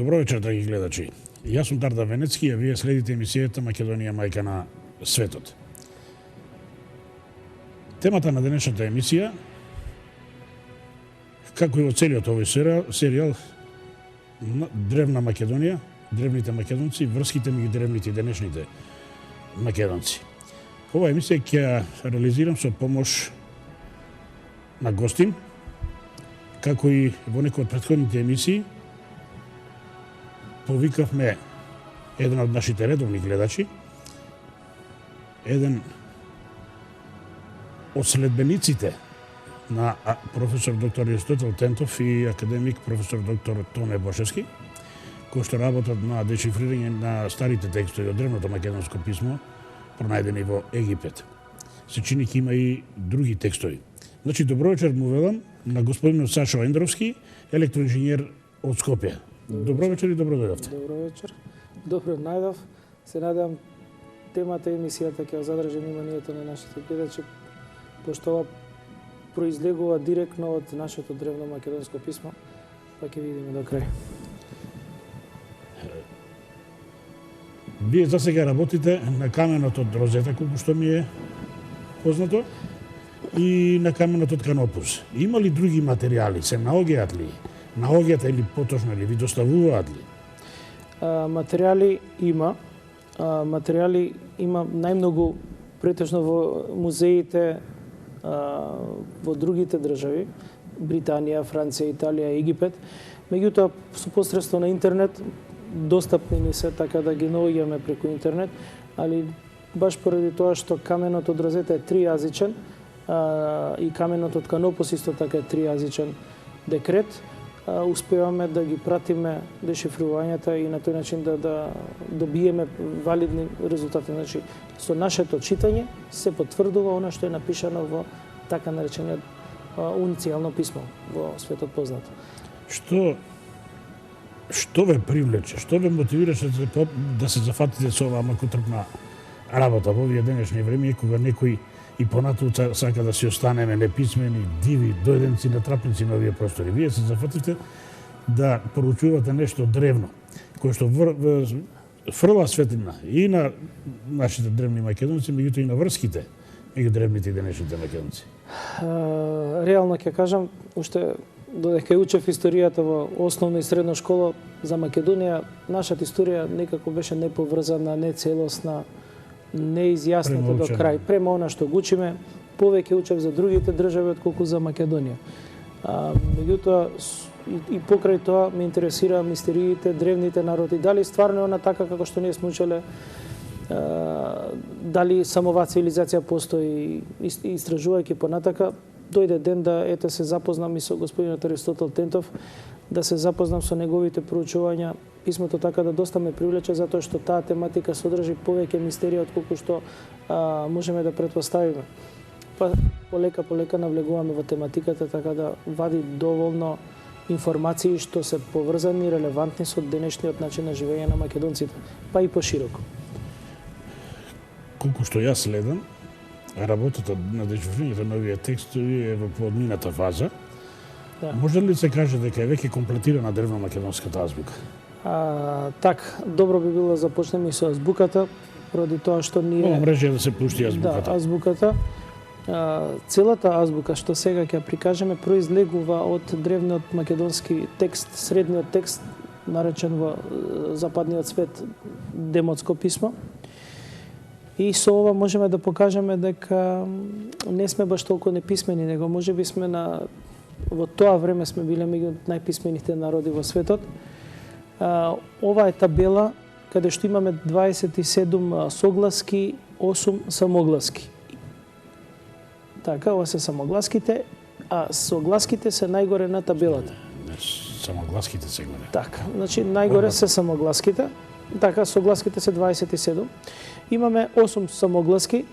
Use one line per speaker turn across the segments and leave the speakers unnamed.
Добро вечер, драги гледачи. Јас сум Дарда Венецки, а вие следите емисијата Македонија мајка на светот. Темата на денешната емисија, како и во целиот овој серијал, древна Македонија, древните македонци, врските меѓу древните и денешните македонци. Оваа емисија ќе реализирам со помош на гостин, како и во некои од претходните емисии, повикавме еден од нашите редовни гледачи, еден од следбениците на професор доктор Аристотел Тентов и академик професор доктор Томе Бошевски, кои што работат на дешифрирање на старите текстови од древното македонско писмо, пронајдени во Египет. Се чини ќе има и други текстови. Значи, добро вечер му велам на господинот Сашо Ендровски, електроинженер од Скопје. Добро вечер и добро дојдовте.
Добро вечер. Добро најдов. Се надевам темата емисијата ќе задржи вниманието на нашите гледачи, пошто ова произлегува директно од нашето древно македонско писмо, па ќе видиме до крај.
Вие за сега работите на каменот од Розета, колку што ми е познато, и на каменот од Канопус. Има ли други материјали? Се наоѓаат ли? Наоѓате или поточно ли ви доставуваат ли?
Материјали има. Материјали има најмногу претежно во музеите во другите држави, Британија, Франција, Италија, Египет. Меѓутоа, со посредство на интернет достапни ни се, така да ги наоѓаме преку интернет, али баш поради тоа што каменот од Розета е тријазичен и каменот од Канопус исто така е тријазичен декрет, успеваме да ги пратиме дешифрувањата и на тој начин да добиеме валидни резултати. Значи, со нашето читање се потврдува она што е напишано во така наречениот уницијално писмо во светот познато.
Што ве привлече? Што ве мотивираше да се зафатите со оваа макутрпна работа во овие денешни време, кога некои и понатаму сака да си останеме неписмени, диви, дојденци на трапници на овие простори? Вие се зафативте да поручувате нешто древно, кое што фрла светлина и на нашите древни македонци, меѓутоа и на врските меѓу древните и денешните македонци.
Реално ќе кажам, уште додека учев историјата во основна и средна школа за Македонија, нашата историја некако беше неповрзана, нецелосна, неизјасната до крај. Према она што го учиме, повеќе учев за другите држави отколку за Македонија. Меѓутоа, и покрај тоа ме интересира мистериите, древните народи. Дали стварно е она така како што ние сме учеле, дали само оваа цивилизација постои, истражувајќи понатака, дојде ден да се запознам и со господинот Аристотел Тентов, да се запознам со неговите проучувања. Писмото така да доста ме привлече, затоа што таа тематика содржи повеќе мистерија отколку што можеме да претпоставиме. Па полека навлегуваме во тематиката, така да вади доволно информации што се поврзани и релевантни со денешниот начин на живење на македонците, па и пошироко.
Колку што јас следам, работата на дешифрирањето на овие текстови е во подмината фаза. Да. Може ли се каже дека е веќе комплетирана древно македонската азбука?
Так, добро би било да започнеме и со азбуката, поради тоа што ние...
Ова мрежа е да се пушти азбуката.
Да, азбуката. Целата азбука што сега ќе прикажеме произлегува од древниот македонски текст, средниот текст, наречен во западниот свет демотско писмо. И со ова можеме да покажеме дека не сме баш толку неписмени, него можеби сме во тоа време сме биле меѓу најписмените народи во светот. Ова е табела каде што имаме 27 согласки, 8 самогласки. Така, ова се самогласките, а согласките се најгоре на табелата.
Самогласките се горе.
Така, значи најгоре се самогласките. Така, согласките се 27. Имаме 8 самогласки,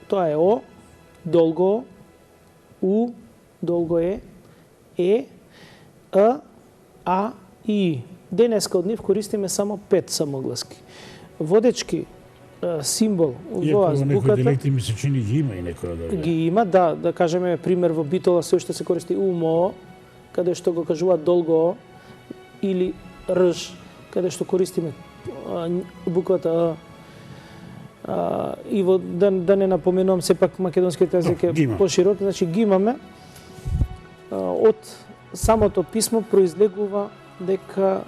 тоа е О, долго У, долго Е, А и И. Денеска од нив користиме само 5 самогласки. Водечки символ во азбуката.
Некои диалекти ми се чини ги има и некои
ги има, да кажеме пример во Битола се уште се користи умо, каде што го кажуваат долго или рж, каде што користиме буквата и во да не напоменувам сепак македонскиот јазик е поширок, значи ги имаме од самото писмо произлегува дека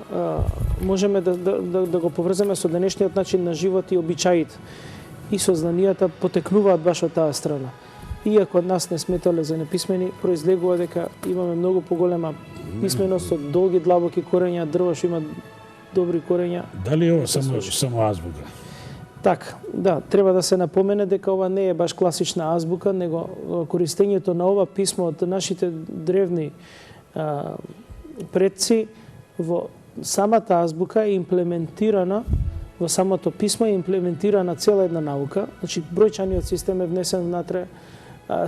можеме да го поврземе со денешниот начин на живот и обичаите. И сознанијата потекнуваат баш од таа страна. Иако од нас не сметале за неписмени, произлегува дека имаме многу поголема писменост со долги длабоки корења, дрво што има добри корења.
Дали ова само азбука?
Така, да, треба да се напомене дека ова не е баш класична азбука, него користењето на ова писмо од нашите древни предци во самата азбука е имплементирана, во самото писмо е имплементирана цела една наука, значи бројчаниот систем е внесен внатре,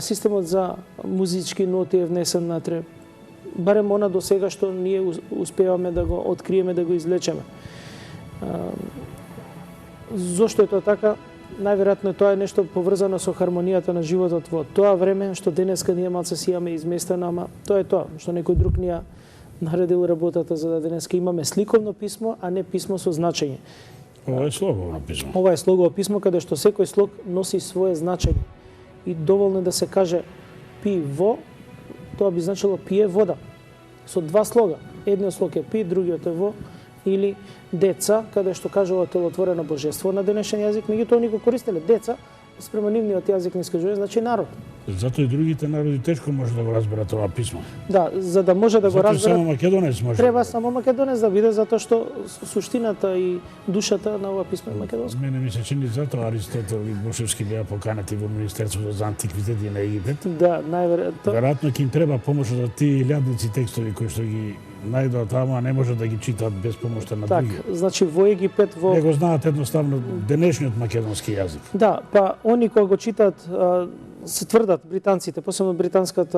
системот за музички ноти е внесен внатре, барем она до сега што ние успеваме да го откриеме, да го извлечеме. Зошто е тоа така? Најверојатно тоа е нешто поврзано со хармонијата на животот во тоа време, што денеска ние малце си имаме изместено, ама тоа е тоа, што некој друг ни ја наредил работата за да денеска имаме сликовно писмо, а не писмо со значење.
Ова е слогово писмо.
Ова е слогово писмо каде што секој слог носи свое значење. И доволно да се каже пи во, тоа би значило пие вода. Со два слога. Едниот слог е пи, другиот е во, или деца, каде што кажува телотворено божество на денешен јазик, меѓутоа они го користеле деца, спрема нивниот јазик не искажува, значи народ.
Затоа и другите народи тешко може да го разберат ова писмо.
Да, за да може да го разберат.
Само македонец може.
Треба само македонец да биде, затоа што суштината и душата на ова писмо е македонско.
Мене ми се чини затоа Аристотел и Бошевски беа поканати во Министерството за антиквитети на Египет.
Да, најверојатно.
Веројатно ќе им треба помош за тие илјадници текстови кои што ги најдоа таму, а не може да ги читаат без помошта на други.
Так, значи во Египет во
не го знаат едноставно денешниот македонски јазик.
Да, па они кога го читаат се тврдат британците, посебно британскиот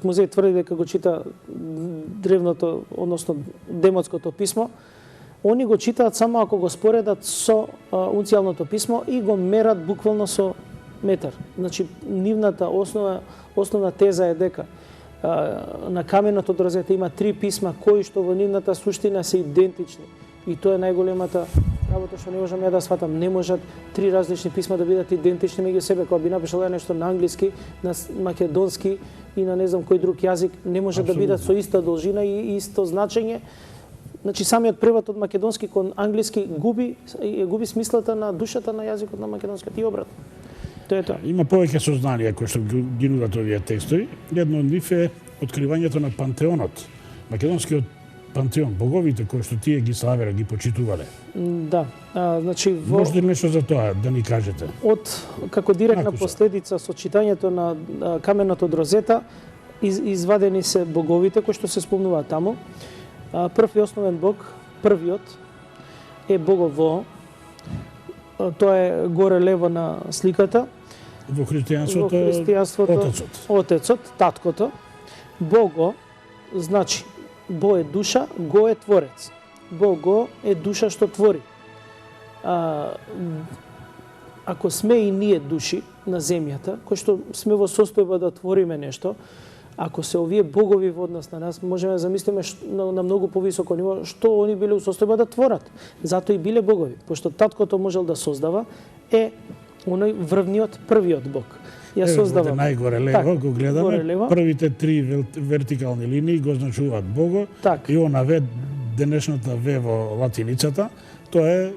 музеј тврди дека го чита древното, односно демотското писмо. Они го читаат само ако го споредат со унцијалното писмо и го мерат буквално со метар. Значи нивната основна теза е дека на каменото дрозете има три писма кои што во нивната суштина се идентични. И тоа е најголемата работа што не можам ја да сватам. Не можат три различни писма да бидат идентични меѓу себе. Кога би напишал нешто на англиски, на македонски и на не знам кој друг јазик, не може да бидат со иста должина и исто значење. Значи самиот превод од македонски кон англиски губи смислата на душата на јазикот на македонскиот и обратно. Тоа е тоа.
Има повеќе сознанија кои што ги нудат овие текстови. Едно од нив е откривањето на пантеонот. Македонскиот пантеон, боговите кои што тие ги славеле, ги почитувале.
Да, значи
може ли нешто за тоа да ни кажете?
Како директна последица со читањето на каменото дрозета извадени се боговите кои што се спомнуваат таму. Прв и основен бог, првиот е Богот Во. Тоа е горе лево на сликата.
Во христијанството
Отецот, таткото. Бого значи Бо е душа, Го е творец. Бого е душа што твори. Ако сме и ние души на земјата, кои што сме во состојба да твориме нешто, ако се овие богови во однос на нас, можеме да замислиме на многу повисоко ниво што они биле у состојба да творат. Затоа и биле богови, пошто таткото можел да создава е оној врвниот првиот бог. Ја создава.
Најгоре лево го гледаме. Првите три вертикални линии го означуваат Бого. И она ве денешната ве во латиницата, тоа е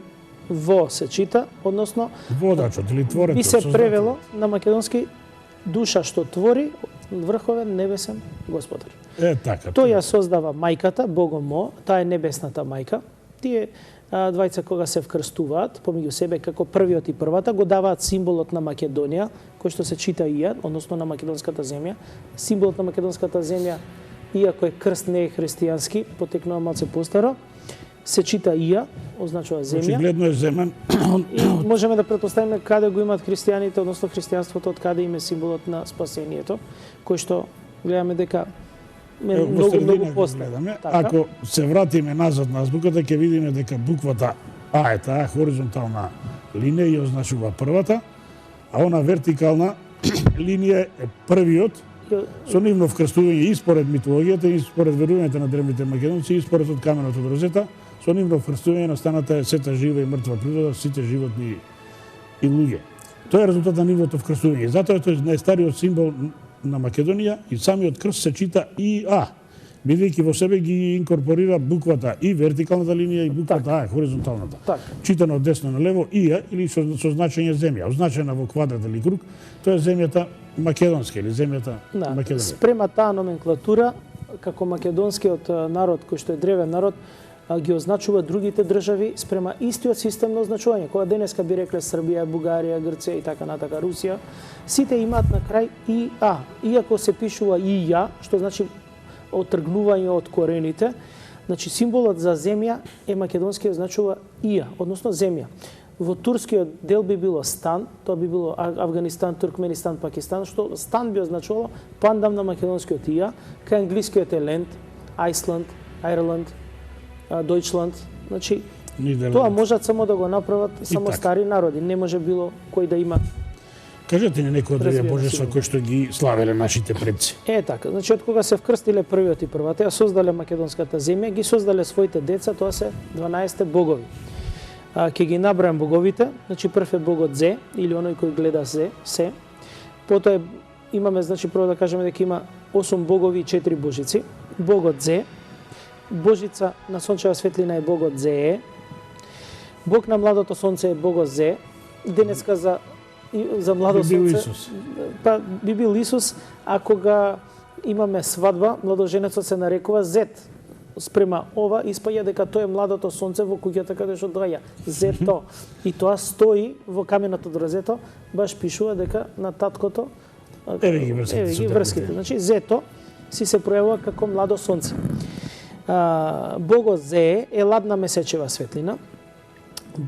Во се чита, односно
водачот или творецот.
Би се превело на македонски душа што твори, врховен небесен Господар.
Така.
Тој ја создава мајката, Богом Мо, таа е небесната мајка. Тие двајца кога се вкрстуваат помеѓу себе како првиот и првата го даваат символот на Македонија, кој што се чита Ија, односно на македонската земја. Символот на македонската земја, иако е крст не е христијански, потекнува малце постаро, се чита Ија, означува земја.
Очигледно е земен.
И можеме да претпоставиме каде го имаат христијаните, односно христијанството, од каде им е символот на спасението, кој што гледаме дека многу после.
Ако се вратиме назад на азбуката, ќе видиме дека буквата А е таа хоризонтална линија и означува првата, а она вертикална линија е првиот Со нивно вкрстување и според митологијата, и според верувањето на древните македонци, и според од каменот од розета, со нивно вкрстување настаната е сета жива и мртва природа, сите животни и луѓе. Тоа е резултат на нивното вкрстување. Затоа тој е најстариот символ на Македонија и самиот крст се чита ИА, бидејќи во себе ги инкорпорира буквата и вертикалната линија и буквата А, хоризонталната. Читано од десно на лево ИА или со значење земја, означена во квадрат или круг, тоа е земјата македонска или земјата Македонија.
Спрема таа номенклатура, како македонскиот народ, кој што е древен народ, ги означува другите држави спрема истиот систем на означување. Кога денеска би рекле Србија, Бугарија, Грција и така натака, Русија, сите имаат на крај ИА. Иако се пишува ИА, што значи отргнување од корените, значи символот за земја е македонски означува ИА, односно земја. Во турскиот дел би било стан, тоа би било Авганистан, Туркменистан, Пакистан, што стан би означувало пандам на македонскиот ИА, кај англискиот е ленд, Айсланд, Айрланд, Дојчланд, значи тоа можат само да го направат само стари народи, не може било кој да има.
Кажете ни некои од овие божества кои што ги славеле нашите предци.
Така, значи од кога се вкрстиле првиот и првата, ја создале македонската земја, ги создале своите деца, тоа се 12 богови. Ќе ги набрајам боговите, значи прв е богот Зе, или оној кој гледа се. Потоа имаме, значи прво да кажеме дека има 8 богови и 4 божици. Богот Зе, божица на сончева светлина е богот Зее, бог на младото сонце е богот Зе. Денеска за младо сонце би бил Исус, а кога имаме свадба, младоженецот се нарекува Зет. Спрема ова испаѓа дека тоа е младото сонце во куќата каде што доаѓа. Зето. И тоа стои во каменот од розето, баш пишува дека на таткото
еве ги врските.
Значи Зето си се пројавува како младо сонце. Богот Зе е ладна месечева светлина.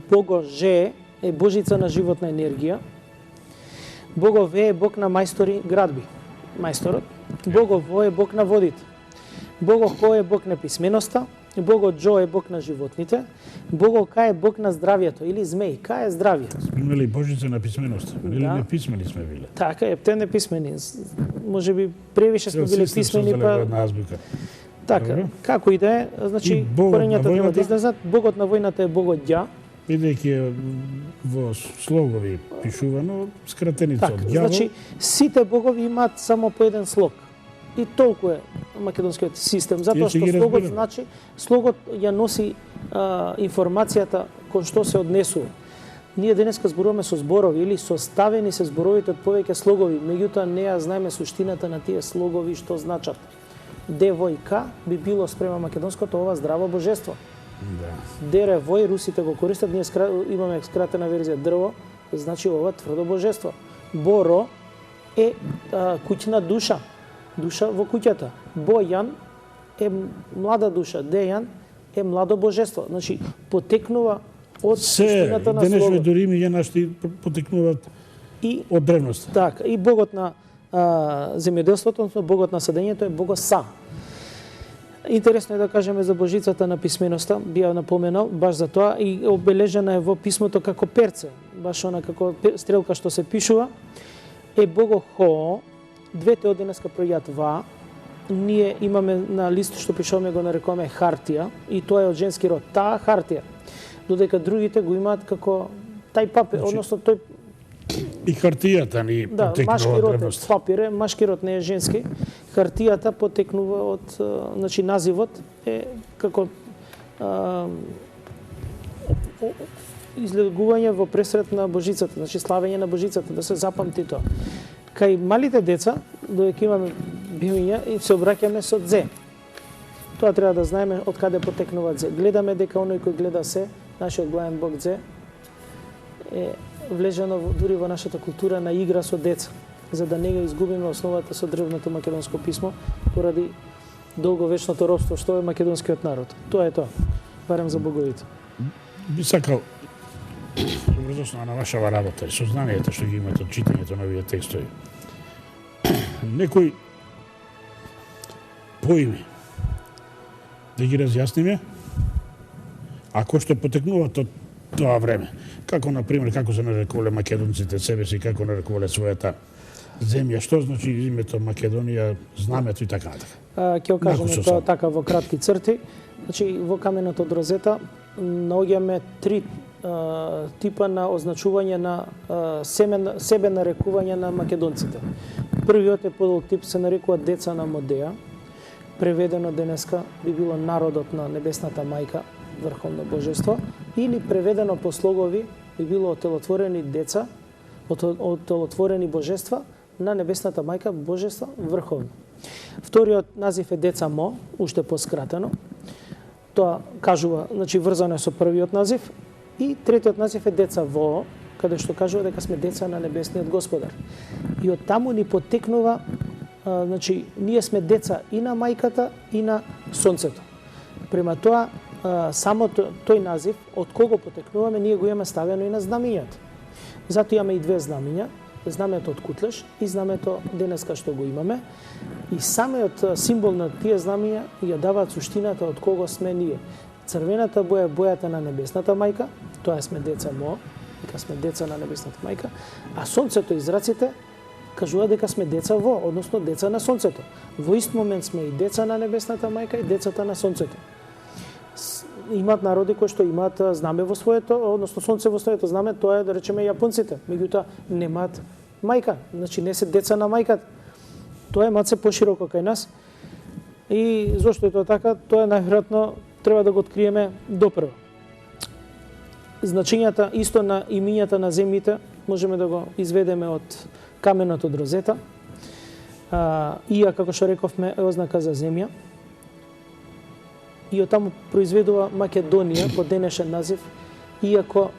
Богот Же е божица на животна енергија. Богот Ве е бог на мајстори градби, мајсторот. Богот Во е бог на водите. Богот Ко е бог на писменоста. Богот Джо е бог на животните. Богот Ка е бог на здравието или змеј. Ка е здравие.
Имали божица на писменоста. Или неписмени сме биле.
Така е, те неписмени. Може би превише сме биле писмени, па така, како и да е, значи корењата треба да излезат. Богот на војната е богот Ѓа.
Бидејќи е во слогови пишувано, скратеница од ѓавол.
Значи, сите богови имаат само по еден слог. И толку е македонскиот систем, затоа што слогот значи, слогот ја носи информацијата кон што се однесува. Ние денеска зборуваме со зборови или составени се зборовите од повеќе слогови, меѓутоа не ја знаеме суштината на тие слогови што значат. Девојка би било спрема македонското ова здраво божество. Дере вој, русите го користат, ние имаме скратена верзија дрво, значи ова тврдо божество. Боро е куќна душа, душа во куќата. Бојан е млада душа, Дејан е младо божество. Значи потекнува од суштината на слово.
Денешни дури имиња нашти потекнуваат од древност.
Така, и богот на земјоделството, односно богот на садењето е богот Са. Интересно е да кажеме за божицата на писменоста, би ја напоменал, баш за тоа, и обележена е во писмото како перце, баш она како стрелка што се пишува, е богот Хо, двете од денеска пројат Ва, ние имаме на лист што пишуваме го нарекуваме хартија, и тоа е од женски род, таа хартија, додека другите го имаат како тај папир, односно тој
и хартијата ни потекнува од древност.
Да, папир е, машки род не е женски. Хартијата потекнува од, значи називот е како излегување во пресрет на божицата, значи славење на божицата, да се запамти тоа. Кај малите деца, додека имаме бивиња, и се обраќаме со Зе. Тоа треба да знаеме од каде потекнува Зе. Гледаме дека оној кој гледа се, нашиот главен бог Зе, е влежено дури во нашата култура на игра со деца, за да не го изгубиме основата со древното македонско писмо поради долговечното робство што е македонскиот народ. Тоа е тоа, барем за боговите.
Би сакал добродошла на вашава работа и сознанието што ги имате од читањето на овие текстови. Некои поими да ги разјасниме, ако што потекнуваат од тоа време. Како, например, како се нарекувале македонците себе си, како нарекувале својата земја, што значи името Македонија, знамето и така натака.
Ќе го кажеме
Накусо
тоа
само.
така во кратки црти. Значи, во каменот од Розета наоѓаме три типа на означување на себе нарекување на македонците. Првиот е подолг тип, се нарекува деца на Модеја. Преведено денеска би било народот на небесната мајка, врховно божество, или преведено по слогови би било отелотворени деца, отелотворени божества на небесната мајка, божество врховно. Вториот назив е деца Мо, уште поскратено. Тоа кажува, значи врзано е со првиот назив. И третиот назив е деца Во, каде што кажува дека сме деца на небесниот Господар. И од таму ни потекнува, значи, ние сме деца и на мајката и на сонцето. Према тоа, само тој назив, од кого потекнуваме, ние го имаме ставено и на знамињата. Зато имаме и две знамиња, знамето од Кутлеш и знамето денеска што го имаме. И самиот символ на тие знамиња ја даваат суштината од кого сме ние. Црвената боја е бојата на небесната мајка, тоа сме деца Мо, дека сме деца на небесната мајка, а сонцето и зраците кажува дека сме деца Во, односно деца на сонцето. Во ист момент сме и деца на небесната мајка и децата на сонцето. Имаат народи кои што имаат знаме во своето, односно сонце во своето знаме, тоа е да речеме јапонците, меѓутоа немаат мајка, значи не се деца на мајката. Тоа е малце пошироко кај нас. И зошто е тоа така, тоа е најверојатно треба да го откриеме допрво. Значењата исто на имињата на земјите можеме да го изведеме од каменот од Розета. Ија, како што рековме, е ознака за земја. И од таму произведува Македонија по денешен назив, иако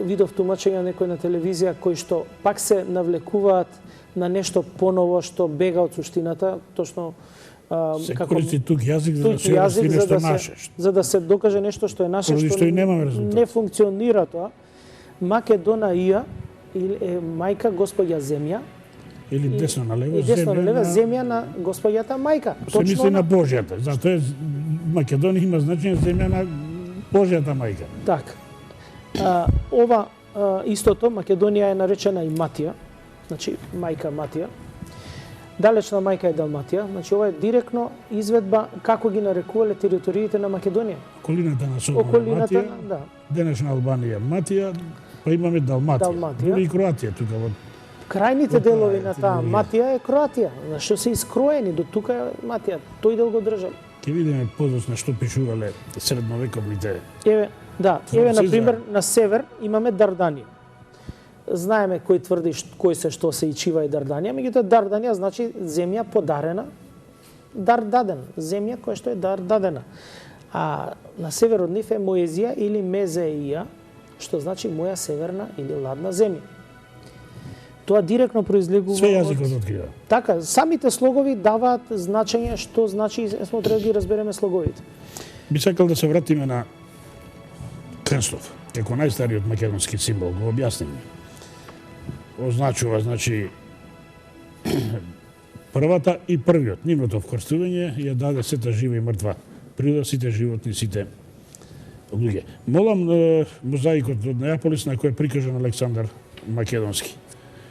видов тумачење некој на телевизија кои што пак се навлекуваат на нешто поново што бега од суштината, точно
се користи тук јазик за да се обясни нешто наше.
За да се докаже нешто што е наше,
што и немаме резултат.
Не функционира тоа. Македонија е мајка Господја земја,
или десно на лево,
и десно на лево, земја на Господјата мајка.
Се мисли на Божјата. Затоа е Македонија има значење земја на Божјата мајка.
Така. Ова истото Македонија е наречена и Матија, значи мајка Матија. Далечна мајка е Далматија, значи ова е директно изведба како ги нарекувале териториите на Македонија.
Околината на Соломон Матија,
да.
Денешна Албанија Матија, па имаме Далматија. Дури и Кроатија тука во
крајните делови на таа Матија е Кроатија, што се искроени до тука е Матија, тој дел го држал.
Ќе видиме подоцна што пишувале средновековните.
Еве, да, еве на пример на север имаме Дарданија. Знаеме кој тврди кој се што се ичива и Дарданија, меѓутоа Дарданија значи земја подарена, дар даден, земја која што е дар дадена. А на север од нив е Моезија или Мезеија, што значи моја северна или ладна земја. Тоа директно произлегува
Све јазикот открива.
Така, самите слогови даваат значење што значи, смо треба да ги разбереме слоговите.
Би сакал да се вратиме на крстов, како најстариот македонски символ, го објасниме. Означува, значи, првата и првиот, нивното вкрстување ја даде сета жива и мртва природа, сите животни, сите луѓе. Молам мозаикот од Неаполис на кој е прикажан Александар Македонски.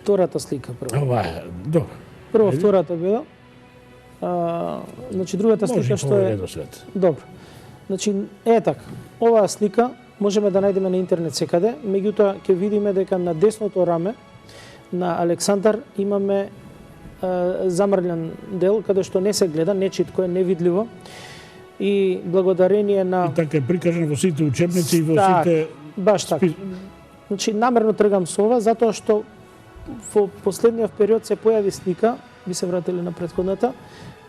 Втората слика прво.
Ова е, добро.
Прво втората била. Значи другата слика што е добро. Значи е така. Оваа слика можеме да најдеме на интернет секаде, меѓутоа ќе видиме дека на десното раме на Александар имаме замрлен дел каде што не се гледа, нечитко е, невидливо. И благодарение на
И така е прикажан во сите учебници и во сите
баш така. Значи намерно тргам со ова затоа што во последниот период се појави слика, би се вратили на претходната,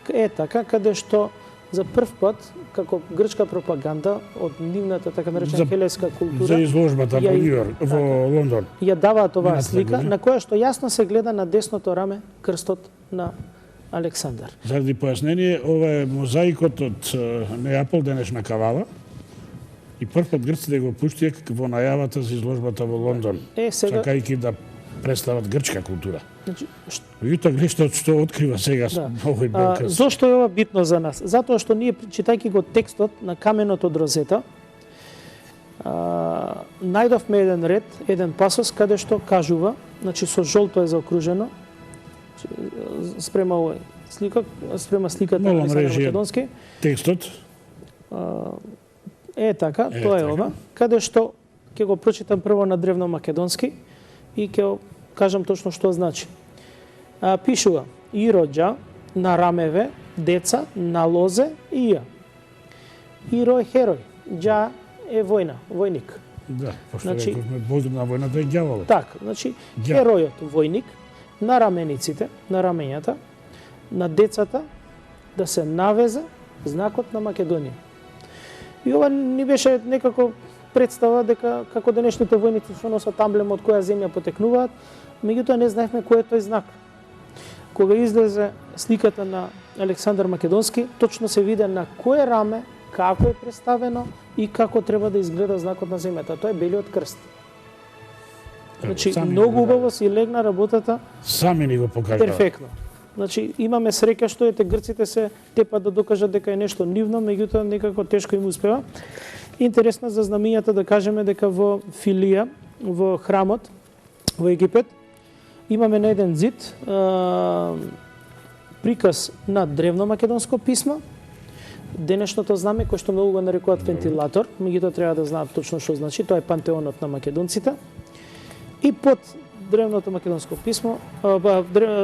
е така каде што за прв пат како грчка пропаганда од нивната така наречена хелеска култура
за изложбата во Њујорк, во Лондон.
Ја даваат оваа слика на која што јасно се гледа на десното раме крстот на Александар.
Заради појаснение, ова е мозаикот од Неапол, денешна Кавала. И прв пат грците го пуштија во најавата за изложбата во Лондон,
сега
сакајќи да представат грчка култура.
Значи,
Јута гледате што открива сега овој белкрст.
Зошто е ова битно за нас? Затоа што ние, читајќи го текстот на каменот од Розета, најдовме еден ред, еден пасос, каде што кажува, значи со жолто е заокружено, спрема овој спрема сликата на
Мало
Александар
мрежи
Македонски.
Текстот,
Така, тоа е
така.
ова, каде што ќе го прочитам прво на древномакедонски и ќе кажам точно што значи. Пишува: и роѓа на рамеве деца на лозе и ја. Иро е херој, џа е војник.
да, пошто
Значи-
рековме Бог на војната е ѓаволот.
Така, значи
Ја.
херојот војник на рамениците, на раменјата на децата да се навезе знакот на Македонија. И ова ни беше некако представа дека како денешните војници што носат амблема од која земја потекнуваат, меѓутоа не знаевме кој е тој знак. Кога излезе сликата на Александар Македонски, точно се виде на кое раме, како е представено и како треба да изгледа знакот на земјата. Тоа е белиот крст. Значи,
сами
многу
го
убаво си легна работата,
Сами ни го покажаа.
перфектно. Значи, имаме среќа што ете грците се тепат да докажат дека е нешто нивно, меѓутоа некако тешко им успева. Интересно за знамињата да кажеме дека во Филија, во храмот во Египет, имаме на еден зид приказ на древно македонско писмо, денешното знаме кој што многу го нарекуваат вентилатор, меѓутоа треба да знаат точно што значи, тоа е пантеонот на македонците. И под древното македонско писмо,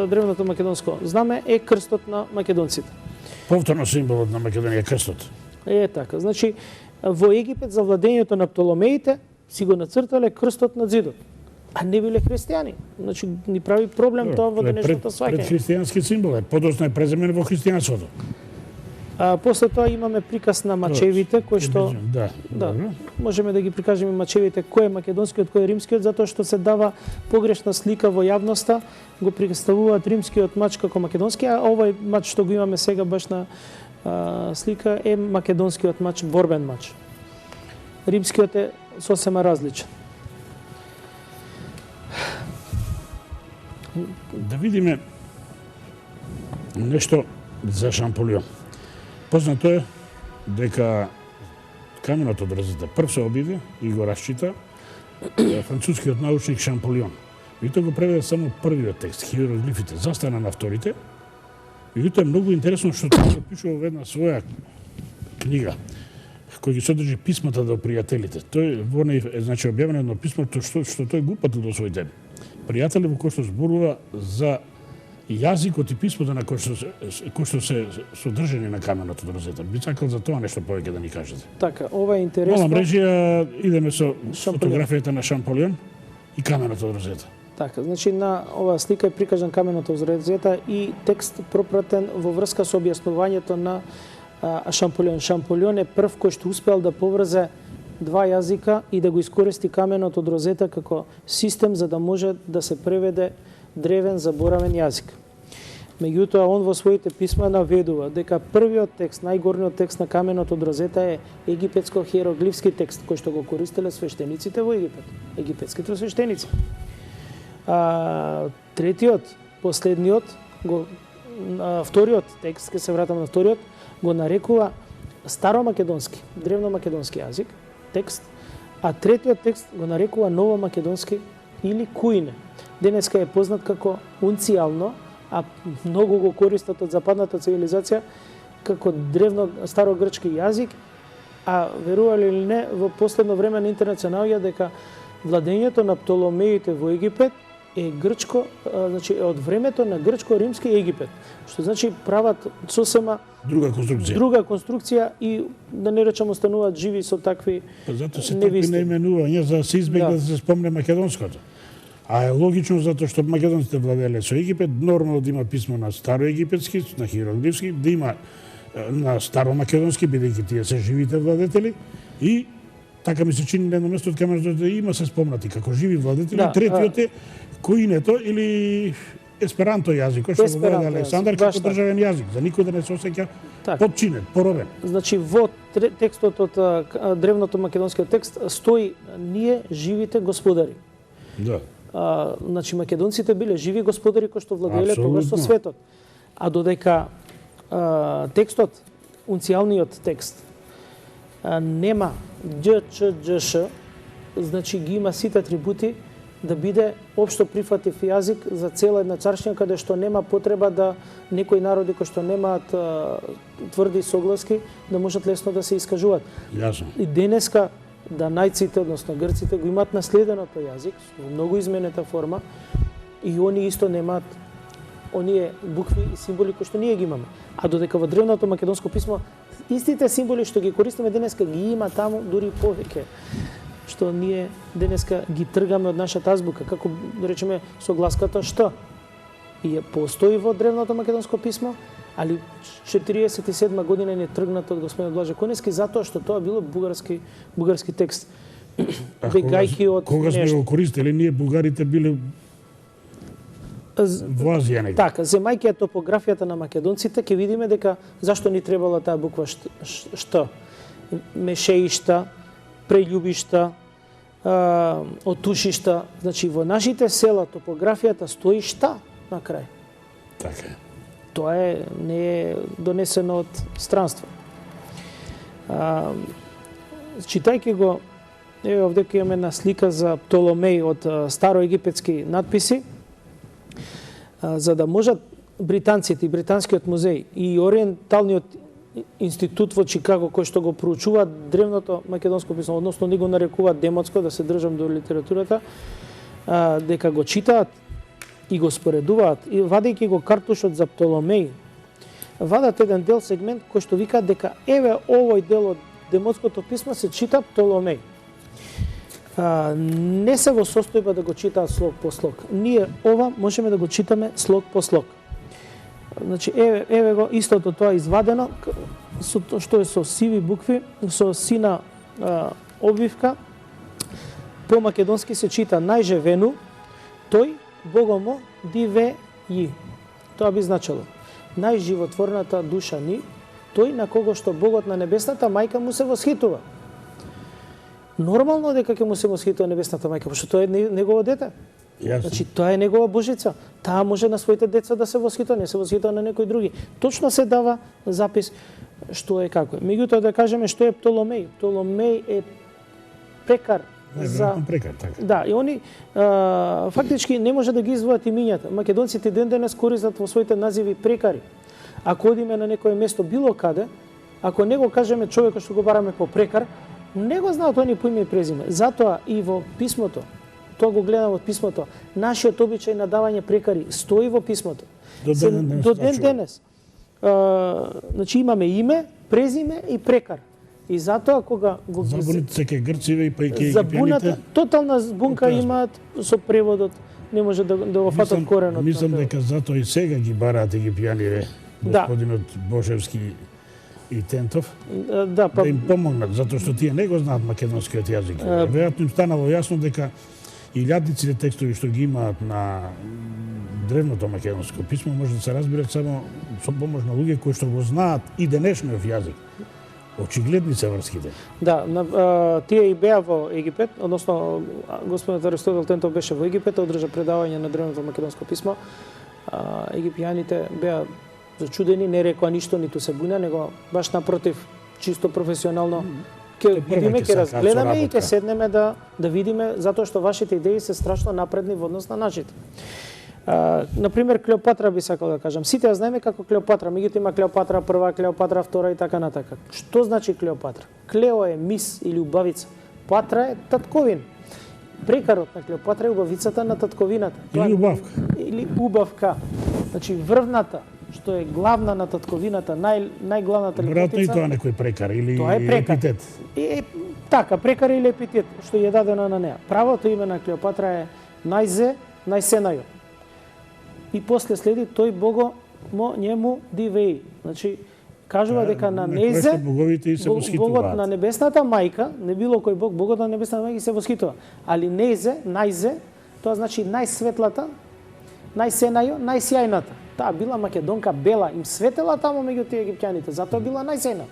древното македонско знаме е крстот на македонците.
Повторно символот на Македонија е крстот.
Е така, значи во Египет за владењето на Птоломеите си го нацртале крстот на зидот, а не биле христијани. Значи ни прави проблем тоа во денешното
Пред
сваќање.
христијански символ е, подоцна е преземен во христијанството.
После тоа имаме приказ на мачевите кој што
Да,
да,
добро.
можеме да ги прикажеме мачевите кој е македонскиот, кој е римскиот, затоа што се дава погрешна слика во јавноста, го представуваат римскиот мач како македонски, а овој мач што го имаме сега баш на слика е македонскиот мач, борбен мач. Римскиот е сосема различен.
Да видиме нешто за Шамполион. Познато е дека каменот од розата прв се обиде и го расчита францускиот научник Шамполион. И тоа го преведе само првиот текст, хиероглифите, застана на вторите. И тоа е многу интересно што тој го пишува во една своја книга кој ги содржи писмата до пријателите. Тој во неј е значи објавено едно писмо што тој го упатил до своите пријатели во кој што зборува за јазикот и писмото на кој што се содржани на каменот од розета. Би сакал за тоа нешто повеќе да ни кажете.
Така, ова е
Мала
интересно.
мрежија, идеме со
Шамполион.
фотографијата на Шамполион и каменот од розета.
Така, значи на оваа слика е прикажан каменот од розета и текст пропратен во врска со објаснувањето на Шамполион. Шамполион е прв кој што успеал да поврзе два јазика и да го искористи каменот од розета како систем за да може да се преведе древен заборавен јазик. Меѓутоа, он во своите писма наведува дека првиот текст, најгорниот текст на каменот од розета е египетско-хиероглифски текст, кој што го користеле свештениците во Египет, египетските свештеници. Третиот, последниот, вториот текст, ќе се вратам на вториот, го нарекува старомакедонски, древномакедонски јазик, текст, а третиот текст го нарекува новомакедонски или куине. Денеска е познат како унцијално, а многу го користат од западната цивилизација како древно старогрчки јазик, а верували или не, во последно време на интернет се наоѓа дека владењето на Птоломеите во Египет е грчко, значи е од времето на грчко-римски Египет, што значи прават сосема друга конструкција и да не речам остануваат живи со такви
Затоа се такви
невисти.
наименувања за да се избегне
Да.
да се спомне македонското. А е логично затоа што македонците владееле со Египет, нормално да има писмо на староегипетски, на хиероглифски, да има на старомакедонски, бидејќи тие се живите владетели, и така ми се чини на едно место од камерата да има се спомнати како живи владетели.
Да,
Третиот е коинето или есперанто јазикот, што го владее Александар како
баш така.
државен јазик, за никој да не се осеќа
Така.
подчинет, поробен.
Значи во текстот од древното македонскиот текст стои ние живите господари.
Да.
Значи македонците биле живи господари кои што владееле тогаш со
Апсолутно.
светот. А додека текстот, унцијалниот текст нема ДЧ, ДШ, значи ги има сите атрибути да биде општо прифатив јазик за цела една царшина, каде што нема потреба да некои народи кои што немаат тврди согласки да можат лесно да се искажуваат.
Јасно.
И денеска данајците, односно грците, го имаат наследено тој јазик во многу изменета форма и они исто немаат оние букви и символи кои што ние ги имаме. А додека во древното македонско писмо истите символи што ги користиме денеска ги има таму дури повеќе што ние денеска ги тргаме од нашата азбука, како да речеме согласката Ш. И постои во древното македонско писмо, али 47 година не тргнат од господин Блаже Конески затоа што тоа било бугарски текст. Бегајки од
кога сме го користели ние бугарите биле во Азија негде.
Така, земајќи ја топографијата на македонците, ќе видиме дека зашто ни требала таа буква Ш. Мешеишта, прељубишта, отушишта. Значи, во нашите села топографијата стои Шта на крај.
Така е.
Тоа не е донесено од странство. Читајќи го, еве овде имаме една слика за Птоломеј од староегипетски надписи, за да можат британците и британскиот музеј и ориенталниот институт во Чикаго кој што го проучуваат древното македонско писмо, односно не го нарекуваат демотско, да се држам до литературата, дека го читаат и го споредуваат, и вадејќи го картушот за Птоломеј, вадат еден дел сегмент кој што викаат дека еве овој дел од демотското писмо се чита Птоломеј. Не се во состојба да го читаат слог по слог. Ние ова можеме да го читаме слог по слог. Значи, еве го истото тоа извадено, што е со сиви букви, со сина обвивка. По македонски се чита најжевену, тој Богомо диве ји. Тоа би значило најживотворната душа ни, тој на кого што Богот на небесната мајка му се восхитува. Нормално дека ќе му се восхитува небесната мајка, пошто тоа е негово дете.
Јасно.
Значи, тоа е негова божица. Таа може на своите деца да се восхитува, не се восхитува на некои други. Точно се дава запис што е како е. Меѓутоа да кажеме што е Птоломеј. Птоломеј е прекар за
прекар, така.
Да, и они фактички не може да ги издвојат имињата. Македонците ден денес користат во своите називи прекари. Ако одиме на некое место било каде, ако не го кажеме човекот што го бараме по прекар, не го знаат они по име и презиме. Затоа и во писмото, тоа го гледам од писмото, нашиот обичај на давање прекари стои во писмото. До ден денес. Значи имаме име, презиме и прекар. И затоа кога го
забуните се ке грциве и па и ке
египјаните, тотална збунка имаат со преводот, не може да го фатат коренот.
Мислам дека затоа и сега ги бараат египјаните, господинот Бошевски и Тентов,
да
им помогнат, затоа што тие не го знаат македонскиот јазик. Веројатно им станало јасно дека илјадниците текстови што ги имаат на древното македонско писмо може да се разберат само со помош на луѓе кои што го знаат и денешниот јазик. Очигледни се врските.
Да, тие и беа во Египет, односно господинот Аристотел Тентов беше во Египет, одржа предавање на древното македонско писмо. Египјаните беа зачудени, не рекоа ништо, ниту се буна, него баш напротив, чисто професионално ќе видиме, ќе разгледаме и ќе седнеме да видиме, затоа што вашите идеи се страшно напредни во однос на нашите. Например, Клеопатра би сакал да кажам. Сите ја знаеме како Клеопатра, меѓутоа има Клеопатра прва, Клеопатра втора и така натака. Што значи Клеопатра? Клео е мис или убавица. Патра е татковин. Прекарот на Клеопатра е убавицата на татковината.
Или убавка.
Или убавка. Значи врвната, што е главна на татковината, најглавната лепотица.
Веројатно и тоа некој прекар или
тоа е прекар.
епитет.
Така, прекар или епитет, што е дадено на неа. Правото име на Клеопатра е најзе, најсенајо. И после следи тој Бого njemu дивеј. Значи, кажува дека на нејзе, Богот на небесната мајка, не било кој Бог, Богот на небесната мајка се восхитува. Али нејзе, најзе, тоа значи најсветлата, најсенајо, најсјајната. Таа била македонка бела, им светела таму меѓу тие египтјаните, затоа била најсејна.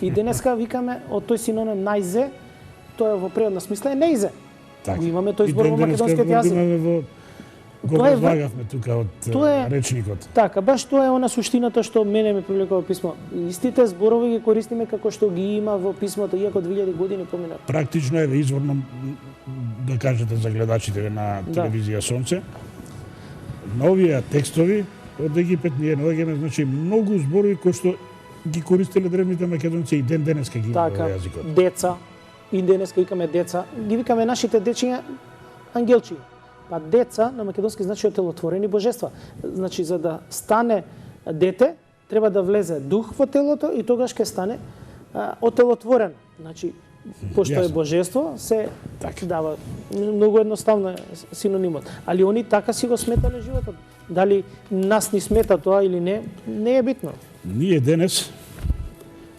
И денеска викаме од тој синоним најзе, тоа во преводна смисла е нејзе. Го имаме тој збор во македонскиот јазик.
Го разлагавме тука од речникот.
Така, баш тоа е она суштината што мене ме привлекува писмо. Истите зборови ги користиме како што ги има во писмото, иако 2000 години помина.
Практично еве изворно да кажете за гледачите на телевизија Сонце. На овие текстови од Египет ние наоѓаме значи многу зборови кои што ги користеле древните македонци и ден денеска ги има во јазикот.
Деца, и денеска викаме деца, ги викаме нашите дечиња ангелчи. Па деца на македонски значи отелотворени божества. Значи за да стане дете треба да влезе дух во телото и тогаш ќе стане отелотворен. Значи пошто е божество, се дава многу едноставно синонимот. Али они така си го сметале животот. Дали нас ни смета тоа или не, не е битно.
Ние денес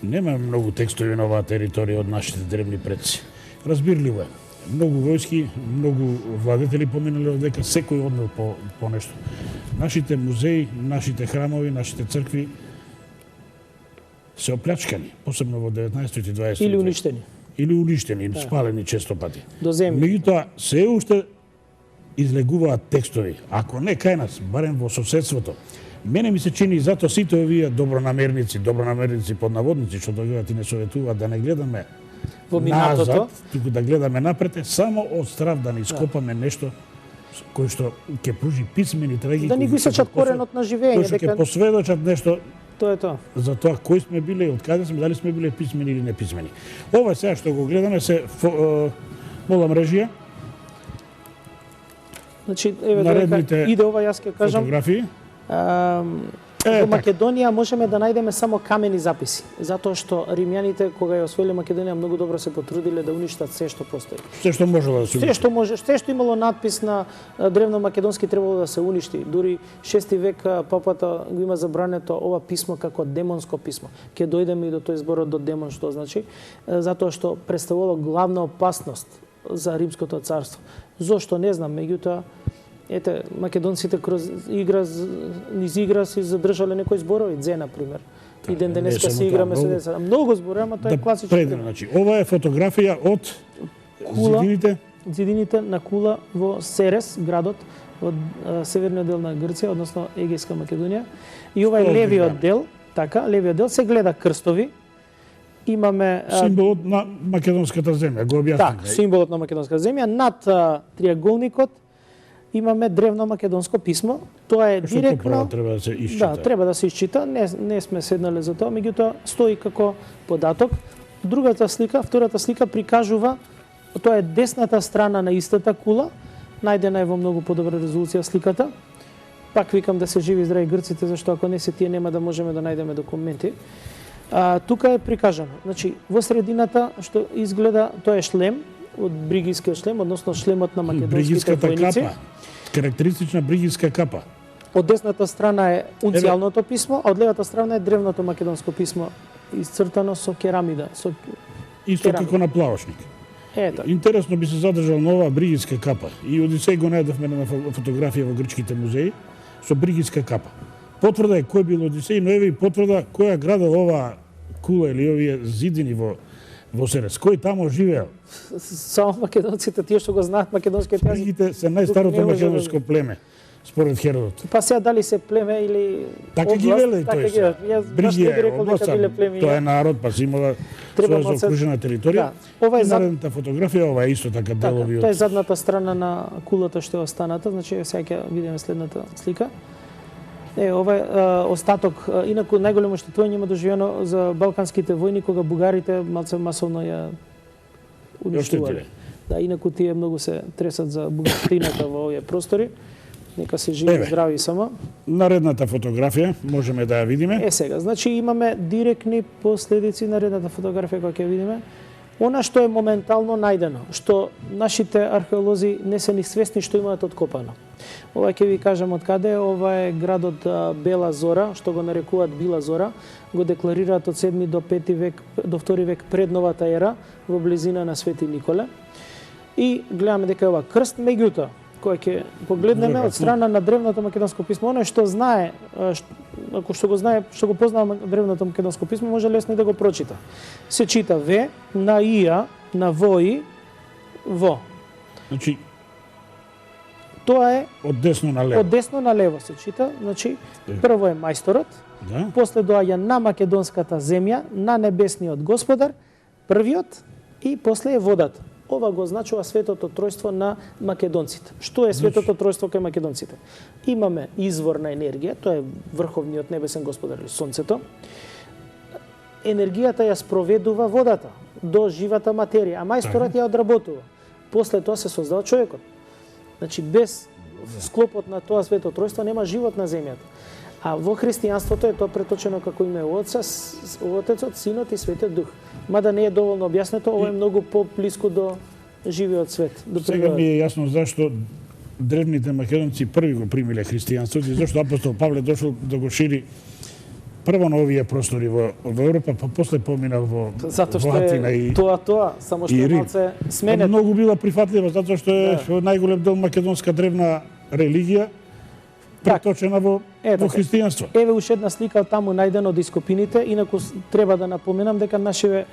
нема многу текстови на оваа територија од нашите древни предци. Разбирливо е. Многу војски, многу владетели поминале одека, секој однел по нешто. Нашите музеи, нашите храмови, нашите цркви се оплячкани, посебно во 19 и 20
или уништени.
Или уништени, спалени често пати.
До земја.
Меѓутоа, се уште излегуваат текстови. Ако не кај нас, барем во соседството. Мене ми се чини затоа сите овие добронамерници под наводници, што доаѓаат и не советуваат да не гледаме
во минатото,
назад, туку да гледаме напред, само од страв да не ископаме нешто кој што ќе пружи писмени траги.
Да ни го исечат коренот на живење.
Кој што ќе посведочат нешто.
Тоа е тоа.
За тоа кои сме биле, од каде сме, дали сме биле писмени или неписмени. Ова сега што го гледаме се молам режија.
Значи, еве иде ова, јас ќе кажам.
Фотографии.
Во Македонија можеме да најдеме само камени записи, затоа што римјаните кога ја освоиле Македонија многу добро се потрудиле да уништат се што постои.
Се што можело да се уништи.
Се што имало надпис на древно македонски требало да се уништи. Дури 6 век папата го има забрането ова писмо како демонско писмо. Ќе дојдеме и до тој зборот до демон што значи, затоа што представувало главна опасност за римското царство. Зошто не знам, меѓутоа ете, македонците низ игра си задржале некои зборови, дзе, например. И ден денеска си играме со деца. Многу зборови, ама тоа е класичен.
Значи, ова е фотографија од
зидините на Кула во Серес, градот, од северниот дел на Грција, односно Егејска Македонија. И ова е левиот дел, така, левиот дел, се гледа крстови. Имаме
символот на македонската земја, го објаснете.
Так, символот на македонската земја, над триаголникот имаме древно македонско писмо. Тоа е директно.
Треба да се исчита.
Да, треба да се исчита. Не сме седнале за тоа, меѓутоа стои како податок. Другата слика, втората слика прикажува, тоа е десната страна на истата кула. Најдена е во многу подобра резолуција сликата. Пак викам да се живи здрави грците, зашто ако не се тие нема да можеме да најдеме документи. Тука е прикажано. Значи, во средината што изгледа, тоа е шлем, од бригискиот шлем, односно шлемот на македонските војници.
Капа. Карактеристична бригиска капа.
Од десната страна е унцијалното писмо, а од левата страна е древното македонско писмо, исцртано со керамида.
Исто како на плавошник.
Ето.
Интересно би се задржал на оваа бригиска капа. И Одисеј го најдовме на фотографија во грчките музеи со бригиска капа. Потврда е кој бил Одисеј, но еве и потврда која градел оваа кула или овие зидини во Серес. Кој тамо живеел?
Само македонците, тие што го знаат македонскиот јазик.
Фригите се најстарото македонско племе, според Херодот.
Па сега дали се племе или
така
област,
ги веле тој се.
Бригија,
тоа е народ, па си имала своја закружена територија.
Да. Ова е
наредната фотографија, ова е исто така делови од...
Тоа е задната страна на кулата што е останата, значи сега ќе видиме следната слика. Ова е остаток, инаку најголемо штетување има доживено за балканските војни кога бугарите малце масовно ја уништувале. Да, инаку тие многу се тресат за бугарщината во овие простори. Нека се живи здрави само.
Наредната фотографија можеме да ја видиме.
Сега, значи имаме директни последици наредната фотографија која ќе видиме. Она што е моментално најдено, што нашите археолози не се ни свесни што имаат откопано. Ова ќе ви кажам од каде, ова е градот Бела Зора, што го нарекуваат Била Зора, го декларираат од 7 до 5 век, до 2 век пред новата ера, во близина на Свети Николе. И гледаме дека е ова крст, меѓутоа, кој ќе погледнеме од страна на древното македонско писмо, оној што знае, ако што го знае, што го познава древното македонско писмо, може лесно и да го прочита. Се чита В, на Ија, на Вои, Во.
Значи,
тоа е
од десно на лево.
Од десно на лево се чита, значи прво е мајсторот,
да?
После доаѓа на македонската земја, на небесниот господар, првиот и после е водата. ова го значува светото тројство на македонците. Што е светото тројство кај македонците? Имаме извор на енергија, тоа е врховниот небесен господар или сонцето. Енергијата ја спроведува водата до живата материја, а мајсторот ја одработува. После тоа се создава човекот. Значи без склопот на тоа свето тројство нема живот на земјата. А во христијанството е тоа преточено како име Отецот, Синот и Светиот Дух. Мада не е доволно објаснето, ова е многу поблиску до живиот свет.
Сега ми е јасно зашто древните македонци први го примиле христијанството и зашто апостол Павле дошол да го шири прво на овие простори во Европа, па после помина во Атина и
тоа, само што малце сменет.
Многу била прифатлива затоа што е најголем дел македонска древна религија преточена во христијанство.
Еве уште една слика таму најдена од ископините, инаку треба да напоменам дека нашиве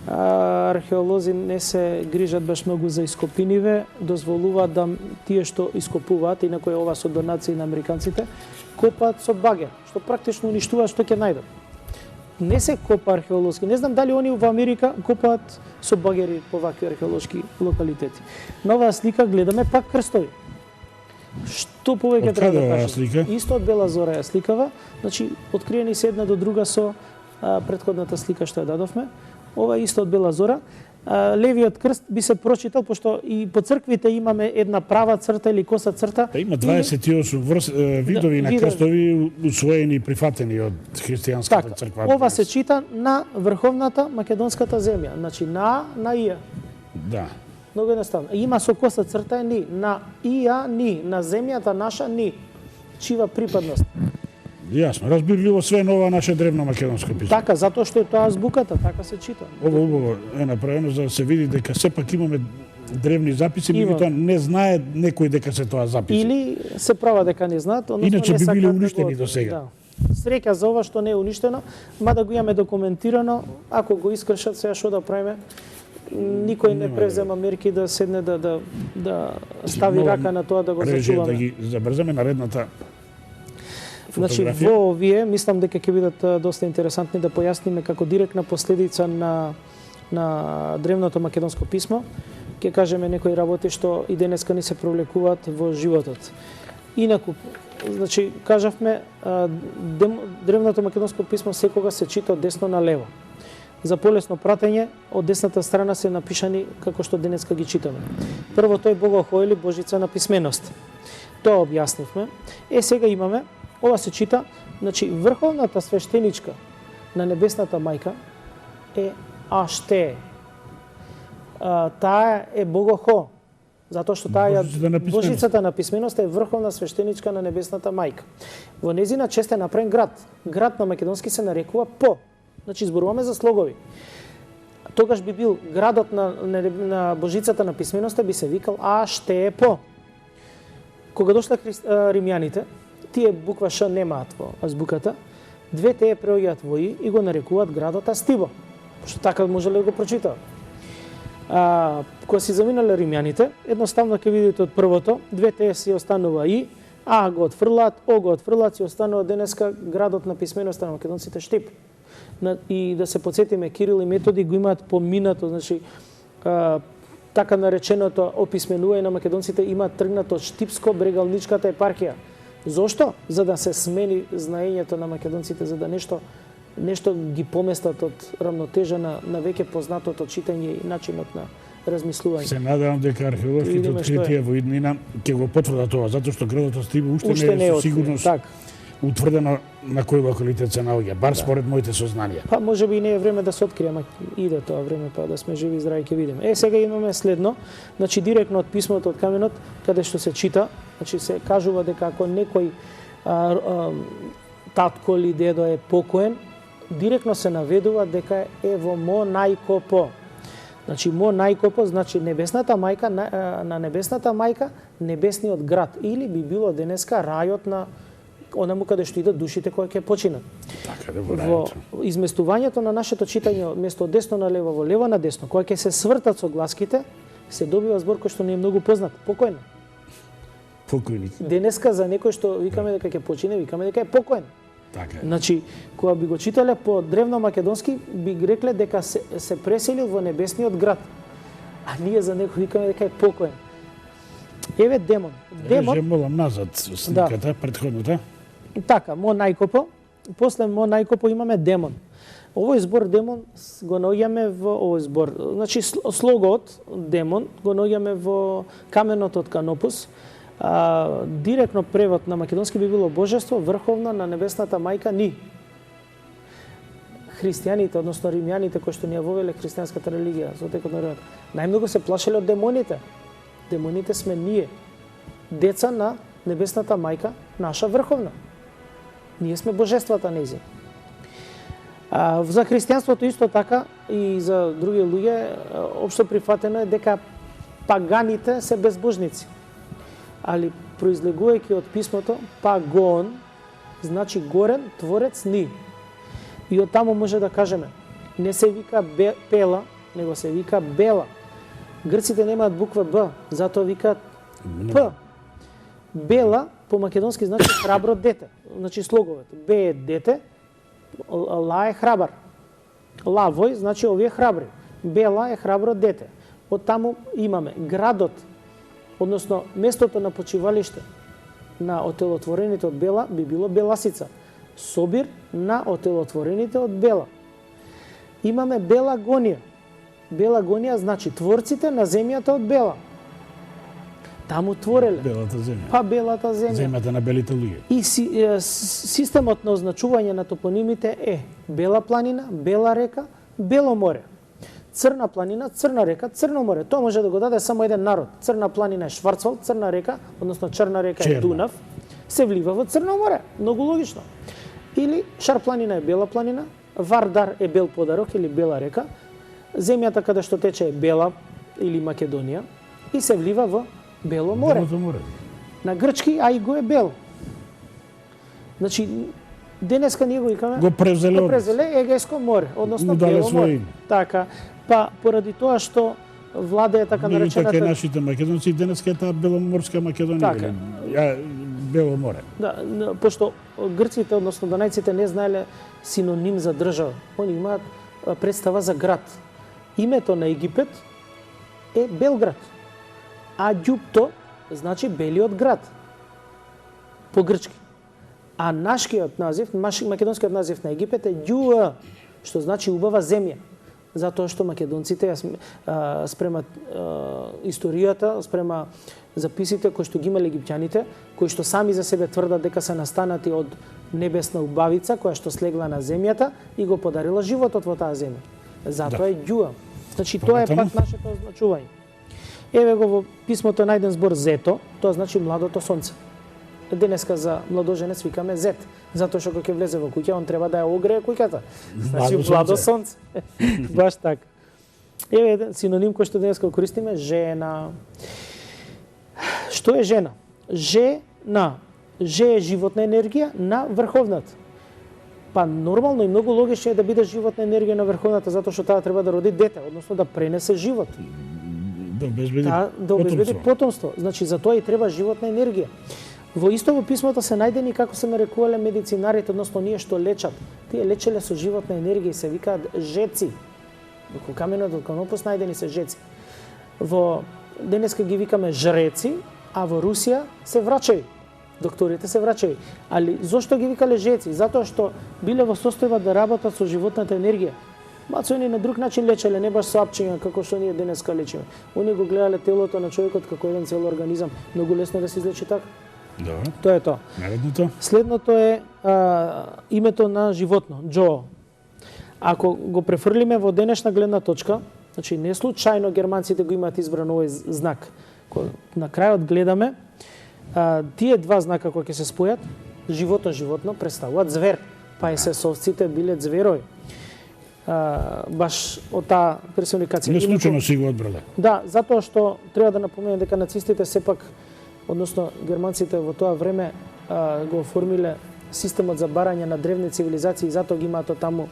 археолози не се грижат баш многу за ископиниве, дозволуваат да тие што ископуваат, инаку е ова со донации на американците, копаат со багер, што практично уништуваат што ќе најдат. Не се копа археолошки. Не знам дали они во Америка копаат со багери по вакви археолошки локалитети. На оваа слика гледаме пак крстови. Што повеќе треба да кажам? Исто од Бела Зора ја сликава, значи откриени се една до друга со претходната слика што ја дадовме. Ова исто од Бела Зора. Левиот крст би се прочитал, пошто и по црквите имаме една права црта или коса црта.
Има 28 видови на крстови усвоени и прифатени од христијанската црква.
Ова се чита на врховната македонската земја, значи на Ија.
Да.
Многу едноставно. Има со коса црта ни, на Ија ни, на земјата наша ни. Чива припадност.
Јасно, разбирливо све на ова наше древно македонско писмо.
Така, затоа што е тоа азбуката, така се чита.
Ова убаво е направено за да се види дека сепак имаме древни записи, меѓутоа не знае некој дека се тоа записи.
Или се права дека не знаат, односно
иначе
не
би биле
сакаат
уништени до сега.
Да. Среќа за ова што не е уништено, мада го имаме документирано, ако го искршат, сега што да правиме? Никој не презема мерки да седне да стави рака на тоа да го зачуваме.
Да ги забрзаме наредната.
Значи, во овие, мислам дека ќе бидат доста интересантни да појасниме како директна последица на древното македонско писмо. Ќе кажеме некои работи што и денеска ни се провлекуваат во животот. Инаку, значи, кажавме, древното македонско писмо секога се чита од десно на лево. За полесно пратење, од десната страна се напишани како што денеска ги читаме. Прво тој Богохо или Божица на писменост. Тоа објаснивме. Сега имаме, ова се чита, значи врховната свештеничка на небесната мајка е Аште. Таа е Богохо, затоа што таа Божицата на писменост е врховна свештеничка на небесната мајка. Во незина чест е направен град. Град на македонски се нарекува По. Значи зборуваме за слогови. Тогаш би бил градот на Божицата на писменоста би се викал Аштепо. Кога дошле римјаните, тие буква Ш немаат во азбуката, двете е преоѓаат во И и го нарекуваат градот Астибо, што така можеле да го прочитаат. Кога си заминале римјаните, едноставно ќе видите од првото, двете си останува И, А го отфрлаат, О го отфрлаат, си останува денеска градот на писменоста на македонците Штип. И да се подсетиме, Кирил и Методи го имаат поминато, значи така нареченото описменување на македонците има тргнато од Штипско-брегалничката епархија. Зошто? За да се смени знаењето на македонците, за да нешто ги поместат од рамнотежа на веќе познатото читање и начинот на размислување.
Се надевам дека археолошките откритија во иднина ќе го потврдат тоа, затоа што градот Астибо уште не е со сигурност утврдено на кој локалитет се наоѓа, бар според моите сознанија.
Па можеби и не е време да се открие, ама иде тоа време, па да сме живи и здрави ќе видиме. Сега имаме следно, значи директно од писмото од каменот, каде што се чита, значи се кажува дека ако некој татко или дедо е покоен, директно се наведува дека е во Мо најкопо. Значи Мо најкопо значи небесната мајка на небесната мајка, небесниот град, или би било денеска рајот на онаму каде што идат душите кои ќе починат.
Така да
во изместувањето на нашето читање место десно на лево во лево на десно, кога ќе се свртат со гласките, се добива збор кој што не е многу познат, покоен.
Покојник.
Денеска за некој што викаме дека ќе почине, викаме дека е покоен.
Така е.
Значи, кога би го читале по древно македонски, би рекле дека се преселил во небесниот град. А ние за него викаме дека е покоен. Еве демон.
Демон. Молам назад снимката, претходната.
Така, мо најкопо. После мо најкопо имаме демон. Овој збор демон го наоѓаме во овој збор. Значи слогот демон го наоѓаме во каменот од Канопус. Директно превод на македонски би било божество, врховна на небесната мајка ни. Христијаните, односно римјаните кои што ни ја вовеле христијанската религија со текот на времето, најмногу се плашеле од демоните. Демоните сме ние, деца на небесната мајка, наша врховна. Ние сме божествата нејзи. За христијанството исто така и за други луѓе општо прифатено е дека паганите се безбожници. Али произлегувајќи од писмото, пагон значи горен, творец ни. И од таму може да кажеме, не се вика пела, него се вика бела. Грците немаат буква Б, затоа викаат П. Бела по македонски значи храбро дете. Значи слоговете. Б е дете, ла е храбар. Лавој значи овие храбри. Бела е храбро дете. Од таму имаме градот, односно местото на почивалиште на отелотворените од Бела би било Беласица. Собир на отелотворените од Бела. Имаме Бела Гонија. Бела Гонија значи творците на земјата од Бела. Таму твореле.
Белата земја.
Па белата земја.
Земјата на белите луѓе.
И системот на означување на топонимите е Бела планина, Бела река, Бело море. Црна планина, Црна река, Црно море. Тоа може да го даде само еден народ. Црна планина е Шварцвалд, Црна река, односно Черна река е Дунав, се влива во Црно море. Многу логично. Или Шар планина е Бела планина, Вардар е Бел подарок или Бела река, земјата каде што тече е Бела или Македонија и се влива во Бело море.
Белото море.
На грчки Аиго е Бел. Значи, денеска ние го викаме...
Го превзеле
Егејско море, односно Бело море. Така, па поради тоа што владее така наречената...
Така нашите македонци денеска е таа Беломорска Македонија.
Така.
Бело море.
Да, пошто грците, односно данајците не знаеле синоним за држава. Они имаат представа за град. Името на Египет е Белград. А Ѓупто значи белиот град. По грчки. А нашкиот назив, македонскиот назив на Египет е Ѓуа, што значи убава земја. Затоа што македонците спрема историјата, спрема записите кои што ги имале египтјаните, кои што сами за себе тврдат дека се настанати од небесна убавица која што слегла на земјата и го подарила животот во таа земја. Затоа е Ѓуа. Значи тоа е пак нашето означување. Еве го во писмото е најден збор Зето, тоа значи младото сонце. Денеска за младоженец викаме Зет, затоа што кога ќе влезе во куќа, он треба да ја огрее куќата. Значи младо сонце. Баш така. Еве еден синоним кој што денеска го користиме, жена. Што е жена? Жена. Же е животна енергија на врховната. Па нормално и многу логично е да биде животна енергија на врховната, затоа што таа треба да роди дете, односно да пренесе живот. Да обезбеди потомство. Значи за тоа и треба животна енергија. Во исто во писмото се најдени како се нарекувале медицинарите, односно ние што лечат. Тие лечеле со животна енергија и се викаат жеци. Во каменот од Канопус најдени се жеци. Во денеска ги викаме жреци, а во Русија се врачави. Докторите се врачави. Али зошто ги викале жеци? Затоа што биле во состојба да работат со животната енергија. Мацо они на друг начин лечеле, не баш со апчиња како што ние денеска лечиме. Они го гледале телото на човекот како еден цел организам. Многу лесно да се излечи така.
Да.
Тоа е тоа.
Наредното?
Следното е името на животно, Џо. Ако го префрлиме во денешна гледна точка, значи не случајно германците го имаат избран овој знак. На крајот гледаме тие два знака кои ќе се спојат, животно представуваат звер, па есесовците биле зверови. Баш од таа персоникација.
Не случајно си го одбрале.
Да, затоа што треба да напоменам дека нацистите сепак, односно германците во тоа време го оформиле системот за барање на древни цивилизации и затоа ги имаат таму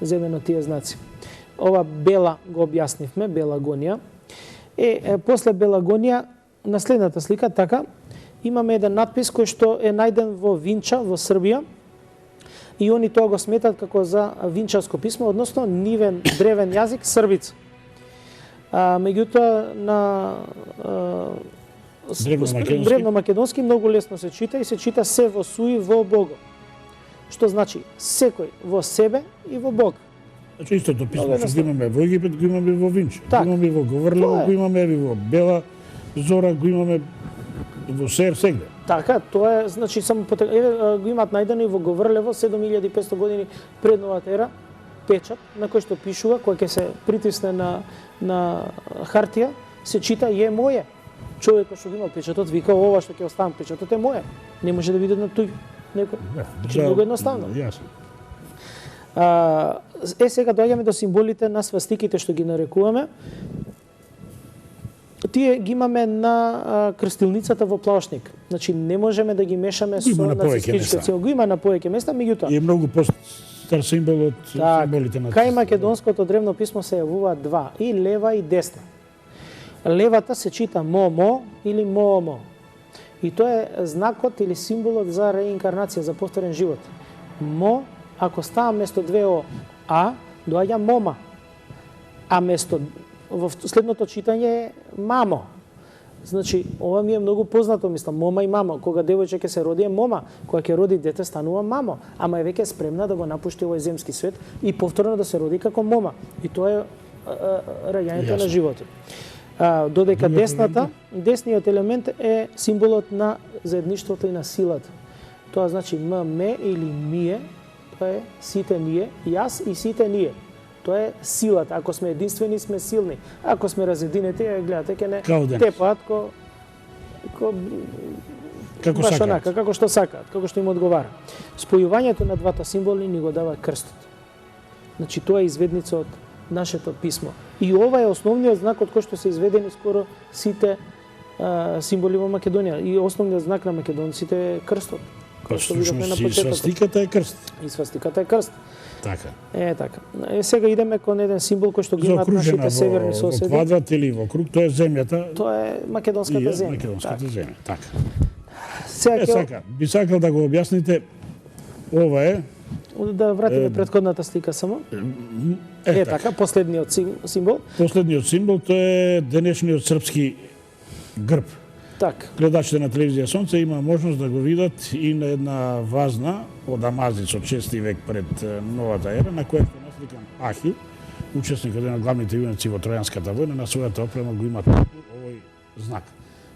земено тие знаци. Ова Бела го објаснивме, Бела Гонија. После Бела Гонија, на следната слика, така, имаме еден надпис кој што е најден во Винча, во Србија, и они тоа го сметат како за винчарско писмо, односно нивен древен јазик србица. Меѓутоа на древномакедонски многу лесно се чита и се чита се во суи во Бого. Што значи секој во себе и во Бог.
Значи истото писмо што го имаме во Египет, го имаме во Винче,
Так.
го имаме во Говорлево, го имаме и во Бела Зора, го имаме во Сер сегде.
Така, тоа е, значи само го имаат најдено и во Говорлево 7500 години пред новата ера печат на кој што пишува, кој ќе се притисне на хартија, се чита е моје. Човекот што го имал печатот вика ова што ќе оставам печатот е моје. Не може да биде на туј некој. Значи многу едноставно.
Јасно.
Сега доаѓаме до символите на свастиките што ги нарекуваме. Тие ги имаме на крстилницата во плавшник. Значи не можеме да ги мешаме со нацистичките цел. Го има на повеќе места, меѓутоа.
И е многу постар символ од символите на
кај македонското древно писмо се јавуваат два, и лева и десна. Левата се чита момо или момо. И тоа е знакот или символот за реинкарнација, за повторен живот. Мо, ако става место две о а, доаѓа мома. А место во следното читање е мамо. Значи, ова ми е многу познато, мислам, мома и мамо. Кога девојче ќе се роди е мома, кога ќе роди дете станува мамо, ама е веќе спремна да го напушти овој земски свет и повторно да се роди како мома. И тоа е раѓањето на животот. Додека десниот елемент е символот на заедништвото и на силата. Тоа значи ме или мие, тоа е сите ние, јас и сите ние. Тоа е силата. Ако сме единствени, сме силни. Ако сме разединети, гледате, ќе не тепаат
како сакаат.
Како што сакаат, како што им одговара. Спојувањето на двата символи ни го дава крстот. Значи, тоа е изведница од нашето писмо. И ова е основниот знак од кој што се изведени скоро сите символи во Македонија. И основниот знак на македонците е крстот.
Па всушност и свастиката е крст.
И свастиката е крст.
Така.
Така. Сега идеме кон еден символ кој што го имаат нашите северни соседи.
Во квадрат или во круг, тоа е земјата.
Тоа е македонската земја.
Македонската земја, така.
Сега
би сакал да го објасните, ова е
да вратиме претходната слика само. Така, последниот символ.
Последниот символ тоа е денешниот српски грб.
Так.
Гледачите на телевизија Сонце има можност да го видат и на една вазна од Амазиц од 6 век пред новата ера, на која е насликан Ахил, учесник од една од главните јуначи во Тројанската војна, на својата опрема го има овој знак.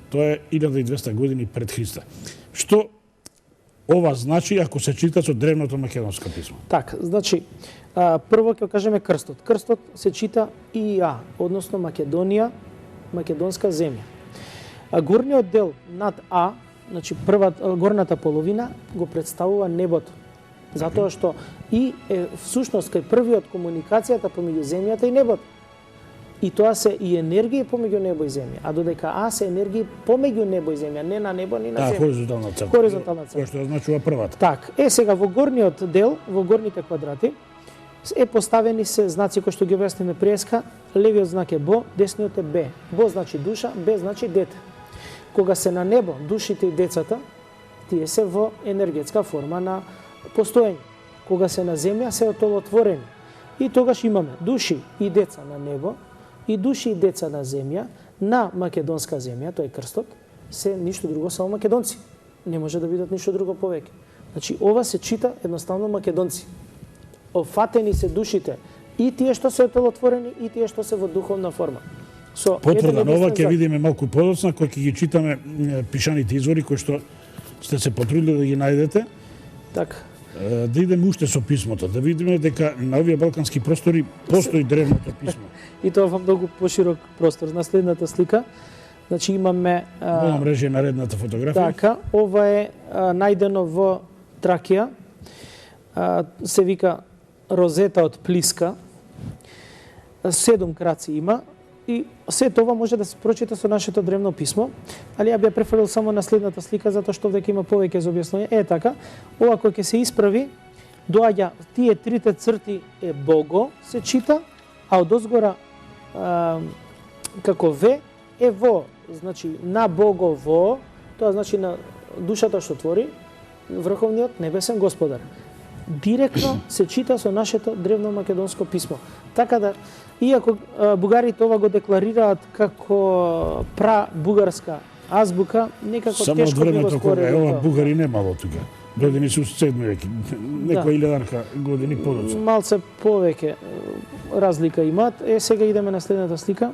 Тоа е 1200 години пред Христа. Што ова значи ако се чита со древното македонско писмо?
Така, значи, прво ќе кажеме крстот. Крстот се чита ИА, односно Македонија, македонска земја. Горниот дел над А, значи горната половина, го представува небото. Затоа што И е всушност кај првиот комуникацијата помеѓу земјата и небото. И тоа се и енергии помеѓу небо и земја, а додека А се енергии помеѓу небо и земја, не на небо ни на земја.
Хоризонтална црта.
Хоризонтална црта.
Кој што означува првата.
Так, сега во горниот дел, во горните квадрати, поставени се знаци кои што ги објасниме преска. Левиот знак е Бо, десниот е Б. Бо значи душа, Б значи дете. Кога се на небо, душите и децата, тие се во енергетска форма на постоење. Кога се на земја, се отолотворени. И тогаш имаме души и деца на небо, и души и деца на земја, на македонска земја, тој е крстот, се ништо друго, само македонци. Не може да бидат ништо друго повеќе. Значи, ова се чита едноставно македонци. Офатени се душите, и тие што се отолотворени, и тие што се во духовна форма.
Потврда на ова ќе видиме малку подоцна, кој ќе ги читаме пишаните извори кои што сте се потрудили да ги најдете.
Така.
Да идеме уште со писмото, да видиме дека на овие балкански простори постои древното писмо.
И тоа во многу поширок простор. На следната слика, значи имаме
во мрежа наредната фотографија.
Така, ова е најдено во Тракија. Се вика розета од плиска. 7 краци има. И се тоа може да се прочита со нашето древно писмо, али ја би ја префрлил само на следната слика, затоа што овде има повеќе за објаснување. Така, ова кој ќе се исправи, доаѓа тие трите црти е Бого, се чита, а од озгора како В е во, значи на Бого во, тоа значи на душата што твори, врховниот небесен Господар. директно се чита со нашето древно македонско писмо. Така да, иако бугарите ова го декларираат како бугарска азбука, некако
само
тешко
од
би го
времето кога
спорили.
ова бугари немало тука. Години се седми веќе, некоја илјадарка години подоцна.
Малце повеќе разлика имаат. Сега идеме на следната слика.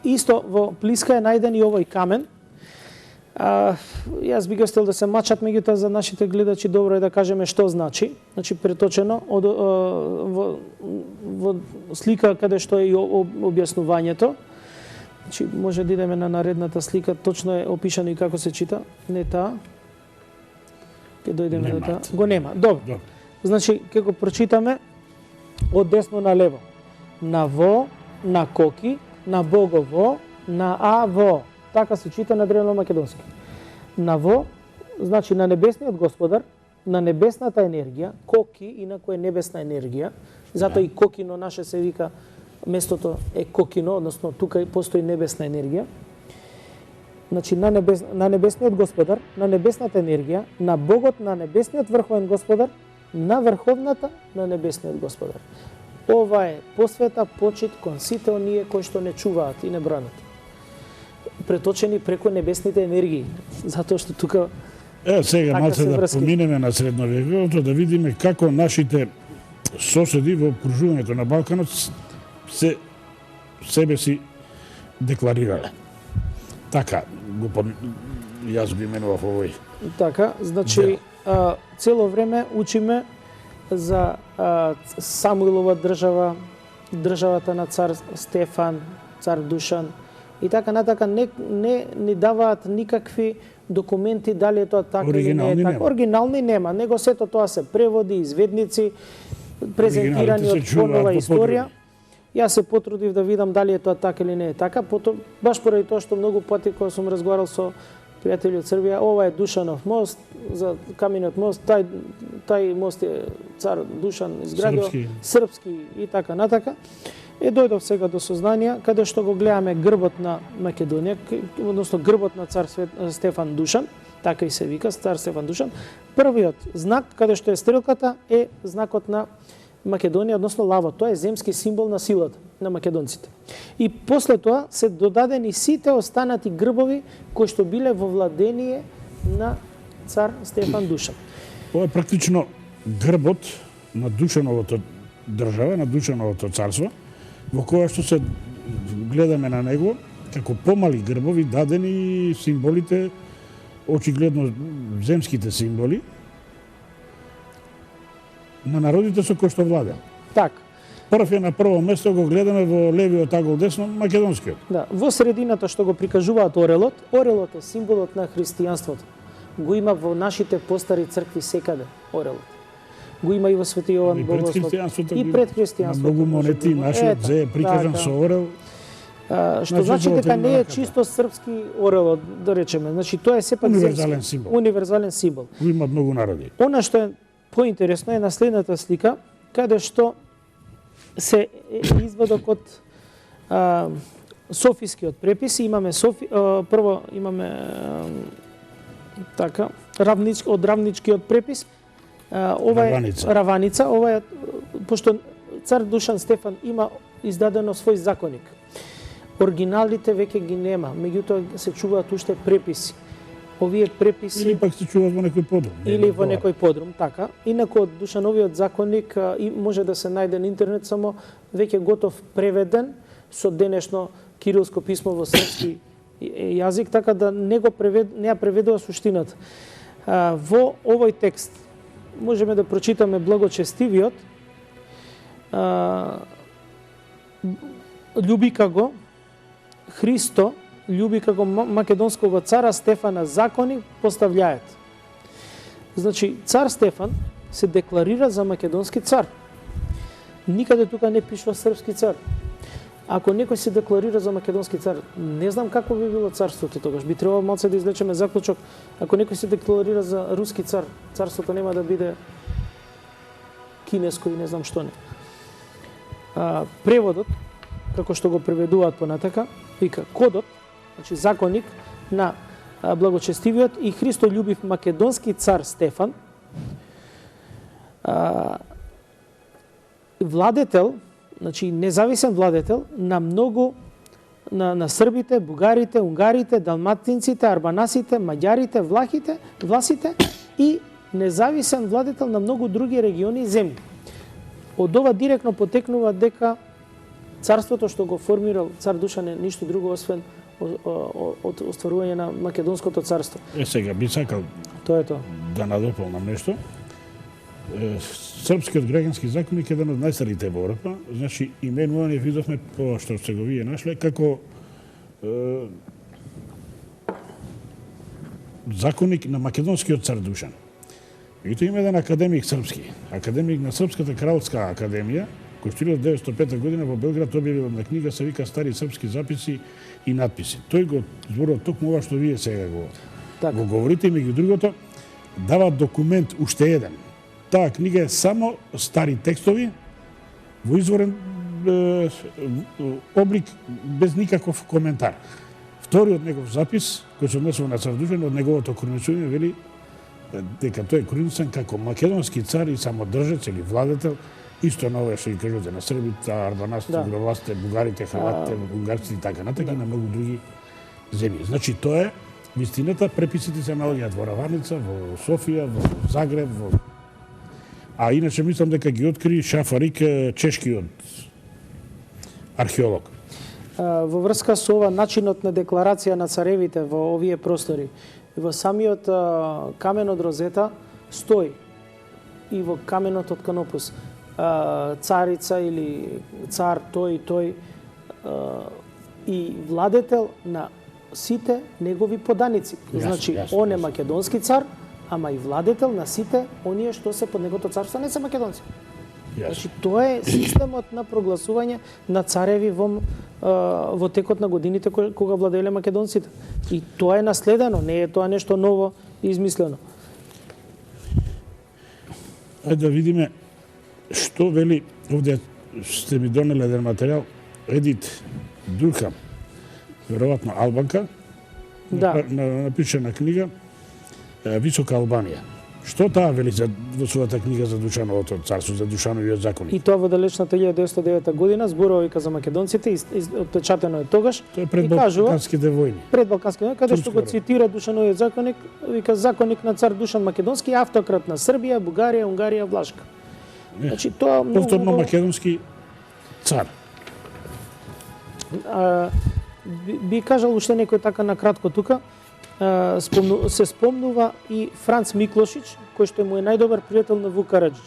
Исто во Плиска е најден и овој камен. Јас би го стел да се мачат, меѓутоа за нашите гледачи добро е да кажеме што значи. Значи преточено во слика каде што е и објаснувањето. Значи може да идеме на наредната слика, точно е опишано и како се чита. Не таа. Ке дојдеме до таа. Го нема. Добро. Значи ќе го прочитаме од десно на лево. На во, на коки, на богово, на аво. Така се чита на древно македонски. На во, значи на небесниот господар, на небесната енергија, коки, инако е небесна енергија, затоа и кокино наше се вика, местото е кокино, односно тука постои небесна енергија. Значи на небесниот господар, на небесната енергија, на Богот, на небесниот врховен господар, на врховната на небесниот господар. Ова е посвета, почит кон сите оние кои што не чуваат и не бранат. Преточени преку небесните енергии, затоа што тука
сега
така
малце да
врски.
поминеме на средновековото, да видиме како нашите соседи во окружувањето на Балканот себе си декларирале. Така, јас го именував овој.
Така, значи цело време учиме за Самуилова држава, државата на цар Стефан, цар Душан и така натака не ни даваат никакви документи дали е тоа така или не е така. Оригинални нема, него сето тоа се преводи, изведници, презентирани од понова историја. Јас се потрудив да видам дали е тоа така или не е така, баш поради тоа што многу пати кога сум разговарал со пријатели од Србија, ова е Душанов мост, за каменот мост, тај мост е цар Душан изградил, српски и така натака. Дојдов сега до сознание, каде што го гледаме грбот на Македонија, односно грбот на цар Стефан Душан, така и се вика, цар Стефан Душан. Првиот знак, каде што е стрелката, е знакот на Македонија, односно лавот. Тоа е земски символ на силата на македонците. И после тоа се додадени сите останати грбови кои што биле во владение на цар Стефан Душан.
Ова е практично грбот на Душановото држава, на Душановото царство, во која што се гледаме на него како помали грбови дадени символите, очигледно земските символи, на народите со кои што владеа.
Така.
Прв е на прво место, го гледаме во левиот агол десно, македонскиот.
Да, во средината што го прикажуваат орелот, орелот е символот на христијанството. Го има во нашите постари цркви секаде орелот. Го има и во Свети Јован Богослов. И пред христијанството.
Многу монети нашиот зе прикажан со орел.
Што значи дека не е чисто српски орелот, да речеме. Значи тоа е сепак
универзален символ.
Универзален символ.
Го има многу народи.
Она што е поинтересно е на следната слика, каде што се извадок од софискиот препис. Имаме прво имаме така од равничкиот препис. Ова е Раваница. Ова е пошто цар Душан Стефан има издадено свој законник. Оригиналите веќе ги нема, меѓутоа се чуваат уште преписи. Овие преписи
или пак се чуваат во некој подрум.
Или во некој подрум, така. Инаку од Душановиот законник може да се најде на интернет, само веќе готов преведен со денешно кирилско писмо во српски јазик, така да не ја преведува суштината. Во овој текст можеме да прочитаме благочестивиот, љуби како Христо, љуби како македонского цара Стефана закони постављаат. Значи, цар Стефан се декларира за македонски цар. Никаде тука не пишува српски цар. Ако некој се декларира за македонски цар, не знам како би било царството тогаш. Би требало малце да извлечеме заклучок. Ако некој се декларира за руски цар, царството нема да биде кинеско и не знам што не. Преводот, како што го преведуваат понатака, вика кодот, значи законник на благочестивиот и христолюбив македонски цар Стефан, Владетел, значи независен владетел на многу на србите, бугарите, унгарите, далматинците, арбанасите, маѓарите, власите и независен владетел на многу други региони и земји. Од ова директно потекнува дека царството што го формирал цар Душан е ништо друго освен од остварување на Македонското царство.
Сега би сакал
Тоа е тоа.
да надополнам нешто. Српскиот граѓански законник е еден од најстарите во Европа, значи именувани видовме по што се го вие нашле како законник на македонскиот цар Душан. И тоа има еден академик српски, академик на Српската кралска академија, кој што 1905 година во Белград објавил една книга се вика Стари српски записи и надписи. Тој го зборува токму ова што вие сега го говорите, и меѓу другото дава документ уште еден. Таа книга е само стари текстови во изворен облик без никаков коментар. Вториот негов запис кој се однесува на цар Душан од неговото кроничување вели дека тој е кроничен како македонски цар и самодржец или владетел, исто на ова што ги кажувате на србите, арбанасите, гровласите, бугарите, хрватите, унгарците и така натаму и на многу други земји. Значи тоа е вистината, преписите се наоѓаат во Раваница, во Софија, во Загреб, А иначе мислам дека ги откри Шафарик, чешкиот археолог.
Во врска со ова начинот на декларација на царевите во овие простори, во самиот камен од Розета стои и во каменот од Канопус царица или цар тој и владетел на сите негови поданици. Значи, он е македонски цар, ама и владетел на сите оние што се под неговото царство не се македонци. Значи, тоа е системот на прогласување на цареви во текот на годините кога владееле македонците. И тоа е наследено, не е тоа нешто ново и измислено.
Ајде да видиме што вели, овде сте ми донели еден материјал, Едит Дурхам, веројатно албанка, напишана книга Висока Албанија. Што таа вели во својата книга за Душановото царство, за Душановиот законник?
И тоа во далечната 1909 година зборува вика за македонците, отпечатено е тогаш.
Тоа е пред Балканските војни.
Пред Балканските војни, каде што го цитира Душановиот законник, вика законник на цар Душан Македонски, автократ на Србија, Бугарија, Унгарија, Влашка. Значи тоа
повторно македонски цар.
Би кажал уште некој така на кратко тука. Се спомнува и Франц Миклошич, кој што му е најдобар пријател на Вук Караджич.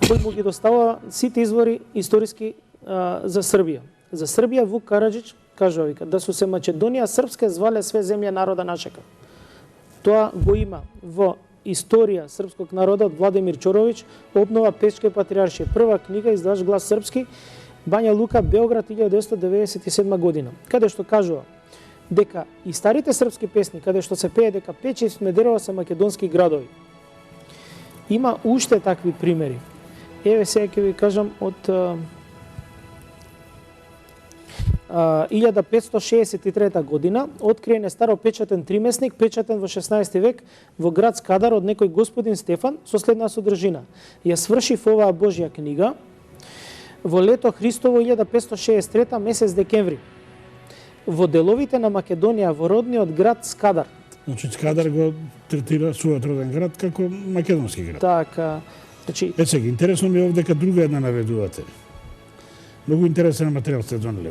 Кој му ги достава сите извори историски за Србија. За Србија Вук Караджич кажува вика да со се Македонија српска звале све земја народа нашека. Тоа го има во Историја српскog народа од Владимир Чорович, обнова Печка патриаршија. Прва книга издавач Глас српски, Бања Лука, Београд 1997 година, каде што кажува дека и старите српски песни, каде што се пее дека Печа и Смедерово се македонски градови. Има уште такви примери. Еве сега ќе ви кажам од 1563 година откриен е старопечатен тримесник, печатен во 16 век во град Скадар од некој господин Стефан со следна содржина. Ја свршив оваа Божја книга во лето Христово 1563 месец декември во деловите на Македонија во родниот град Скадар.
Значи Скадар го третира својот роден град како македонски град.
Така, значи
сега интересно ми е овде дека друга една наведувате. Многу интересен материјал сте донеле.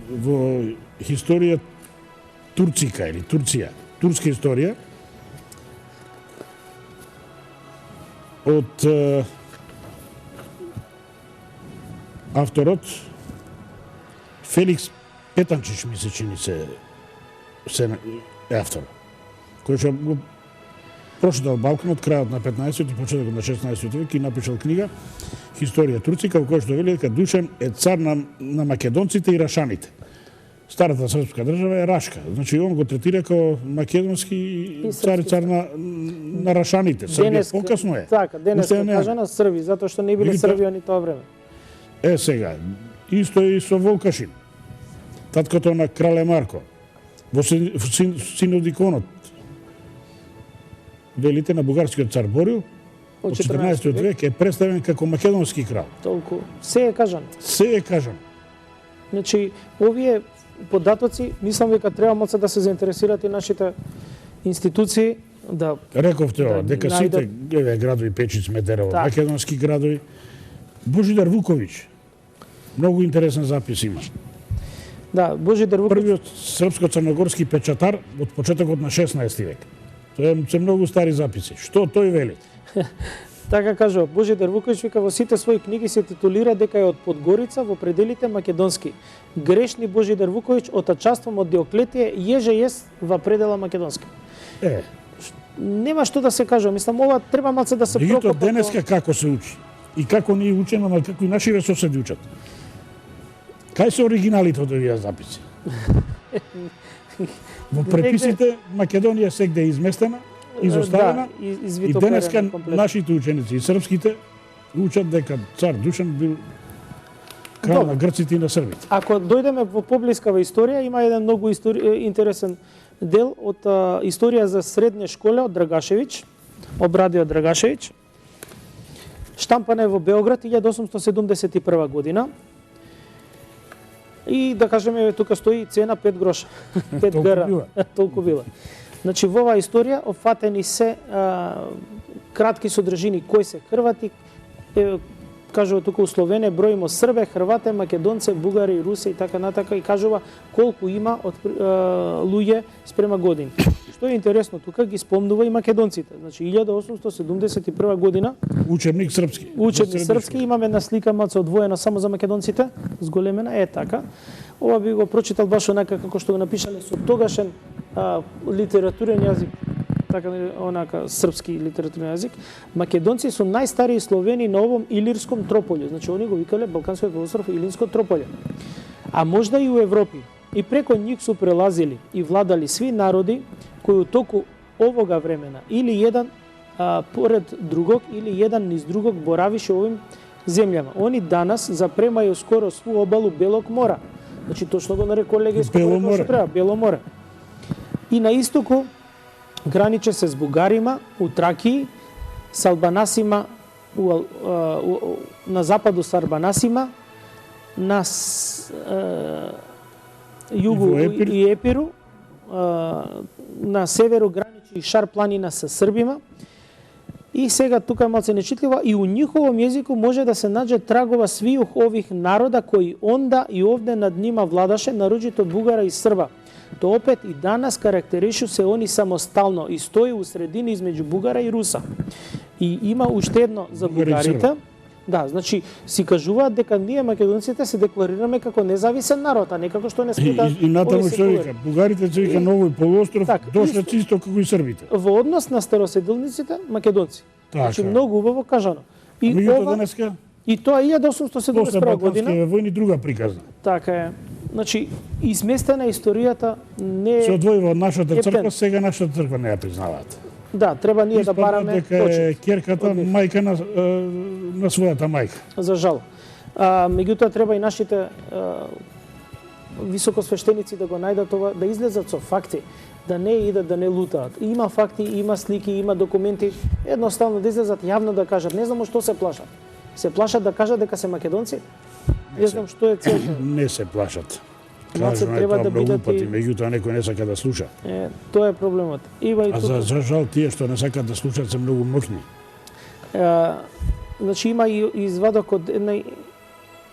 Во историја турцика или Турција, турска историја од авторот Феликс Петанчич, ми се чини се е автор, кој што го прошетал Балканот крајот на 15-ти и почетокот на 16-ти век и напишал книга Историја турцика, во која што вели дека Душан е цар на македонците и рашаните. Старата српска држава е Рашка. Значи он го третира како македонски цар на рашаните. Србија покасно е.
Така, денеска кажа на Срби, затоа што не биле Србија ни тоа време.
Сега, исто и со Волкашин. Таткото на крале Марко, во Синодиконот, велите на бугарскиот цар Борил,
Од
од 14 век е представен како македонски крал.
Толку се е кажано.
Се е кажано.
Значи, овие податоци, мислам дека треба малце да се заинтересираат и нашите институции да
Рековте ова,
да
дека сите градови Печиц, Медерово,
Так.
македонски градови. Божидар Вуковиќ, многу интересен запис има.
Да, Божидар Вуковиќ,
Првиот српско-црногорски печатар од почетокот на 16 век. Тоа се многу стари записи. Што тој вели?
така кажува, Божидар Вуковиќ вика во сите своји книги се титулира дека е од Подгорица во пределите македонски. Грешни Божидар Вуковиќ отачаством од Диоклетија еже ес во предела македонски. Нема што да се кажува, мислам ова треба малце да се
Меѓутоа
прокопа.
денеска како се учи? И како ние учиме, ама како и нашите соседи учат? Кај се оригиналите од овие записи? Во преписите Македонија сегде е изместена, изоставена,
Да,
и
извитоперена
денеска
комплетно.
нашите ученици и српските учат дека цар Душан бил крал
Добро.
на грците и на србите.
Ако дојдеме во поблискава историја, има еден многу интересен дел од историја за средње школе од Драгашевиќ, Обрадио Драгашевиќ. Штампана е во Београд 1871 година. И да кажеме тука стои цена 5 гроша. 5
Толку
гара.
била.
Толку била. Значи во оваа историја офатени се кратки содржини кои се Хрвати, кажува тука условене броимо Србе, Хрвате, Македонце, Бугари, Руси и така натака и кажува колку има од луѓе спрема години. Што е интересно тука ги спомнува и македонците. Значи 1871 година
Учебник српски.
учебни
За
српски имаме една слика малце одвоена само за македонците, зголемена е така. Ова би го прочитал баш онака како што го напишале со тогашен литературен јазик, така онака српски литературен јазик. Македонци се најстарии словени на овом илирском трополје. Значи они го викале Балканскиот полуостров Илинско трополје. А можда и у Европи. И преко нив су прелазили и владали сви народи кои у току овога времена или еден поред другог или еден низ другог боравише овим земјама. Они данас запремају скоро сву обалу Белог мора. Значи точно го нареколе
Бело море.
Бело море. И на истоку граниче се с бугарима, у Тракии, с албанасима, на западу с арбанасима, на југу и Епиру, на северу граничи и Шар планина со Србима. И сега тука е малце нечитливо, и у ниховом јазику може да се наđe трагова свиух ових народа кои онда и овде над нима владаше, нарочито Бугара и Срба. То опет и данас карактеришу се они самостално и стои у средини измеѓу Бугара и Руса. И има уште едно за бугарите. Да, значи си кажуваат дека ние македонците се декларираме како независен народ, а не како што не сме да.
И натаму што вика, бугарите се вика Новој полуостров, дошле исто како и србите.
Во однос на староседилниците македонци. Значи многу убаво кажано. И
ова денеска
и тоа 1871 година.
После војни друга приказна.
Така е. Значи изместена историјата не
се одвојува од нашата црква, сега нашата црква не ја признаваат.
Да, треба ние да бараме
дека е ќерката мајка на својата мајка.
За жал. Меѓутоа треба и нашите високосвештеници да го најдат ова, да излезат со факти, да не идат да не лутаат. Има факти, има слики, има документи, едноставно да излезат јавно да кажат. Не знам што се плашат. Се плашат да кажат дека се македонци? Не знам што е целта.
Не се плашат.
Малце треба да бидат
пати, меѓутоа некој не сака да слуша.
Тоа е проблемот.
А за жал тие што не сакаат да слушаат се многу моќни.
Значи има и извадок од една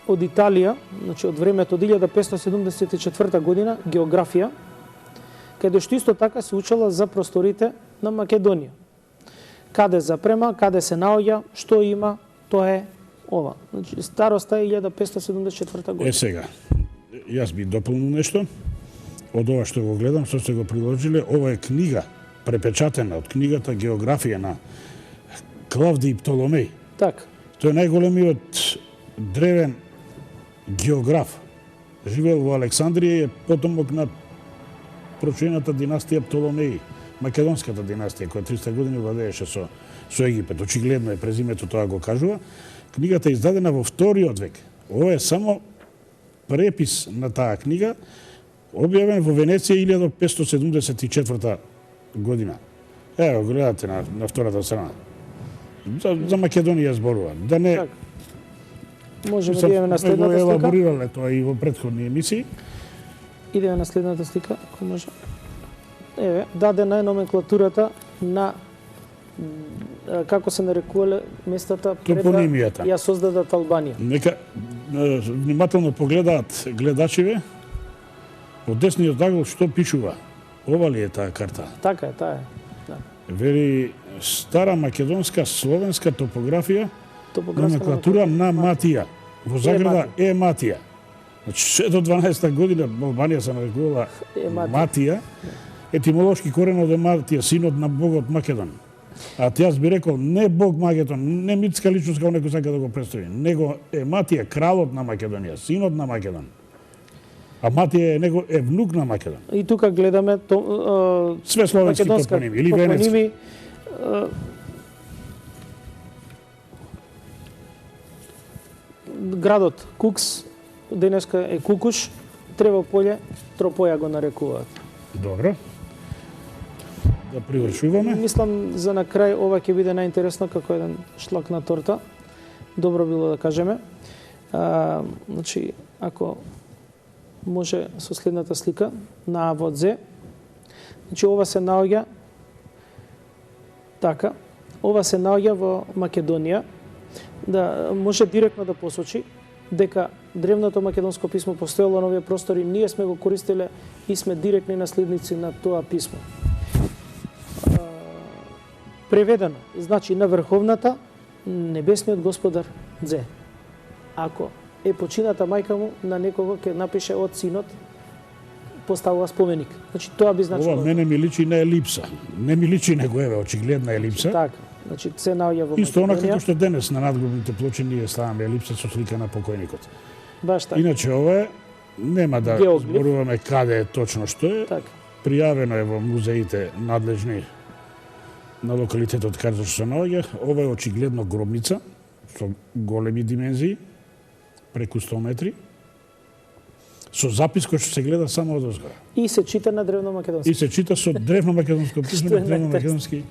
од Италија, значи од времето од 1574 година, географија, каде што исто така се учела за просторите на Македонија. Каде запрема, каде се наоѓа, што има, тоа е ова. Значи староста е 1574 година.
Сега, јас би дополнил нешто од ова што го гледам, што сте го приложиле. Ова е книга препечатена од книгата Географија на Клавдиј Птоломеј.
Так.
Тој е најголемиот древен географ. Живеел во Александрија и е потомок на прочуената династија Птоломеи, македонската династија која 300 години владееше со Египет. Очигледно е презимето, тоа го кажува. Книгата е издадена во вториот век. Ова е само препис на таа книга, објавен во Венеција 1574 година. Ево, гледате на втората страна. За Македонија зборува. Да не
Така. Можеме да идеме на следната слика.
Елаборирале тоа и во претходни емисии.
Идеме на следната слика, ако може. Еве, дадена е номенклатурата на како се нарекувале местата пред да
Топонимијата.
ја создадат Албанија.
Нека внимателно погледаат гледачиве од десниот ъгол што пишува. Ова ли е таа карта?
Така е, таа е. Да.
Вери стара македонска словенска топографија,
Топографска
номенклатура на Матија. Во заграда е Матија. Значи, се до 12-та година Албанија се нарекувала Матија. Етимолошки коренот е Матија, синот на богот Македон. А јас би рекол не бог Македон, не митска личност како некој сака да го представи, него е Матија, кралот на Македонија, синот на Македон. А Матија е внук на Македон.
И тука гледаме
Све словенски топоними или венецки.
Градот Кукс, денеска е Кукуш, Тревополје, Тропоја го нарекуваат.
Добро. Да привршуваме.
Мислам за на крај ова ќе биде најинтересно како еден шлак на торта. Добро било да кажеме. Значи, ако може со следната слика на Аводзе. Значи, ова се наоѓа така. Ова се наоѓа во Македонија. Да може директно да посочи дека древното македонско писмо постоело на овие простори, ние сме го користеле и сме директни наследници на тоа писмо. Преведено, значи на врховната небесниот господар Дзе. Ако е почината мајка му, на некого ќе напише од синот, поставува споменик. Значи тоа би значило.
Ова мене ми личи на елипса. Не ми личи него еве очигледна елипса.
Така. Значи се наоѓа во
Исто она
Македонија.
како што денес на надгробните плочи ние ставаме елипса со слика на покојникот.
Баш така.
Иначе ова нема да
Геоглиф.
зборуваме каде е точно што е.
Така.
Пријавено е во музеите надлежни на локалитетот каде што се наоѓа. Ова е очигледно гробница со големи димензии, преку 100 метри, со запис кој што се гледа само од озгора.
И се чита на древномакедонски.
И се чита со древно македонско писмо,
Што е
древномакедонски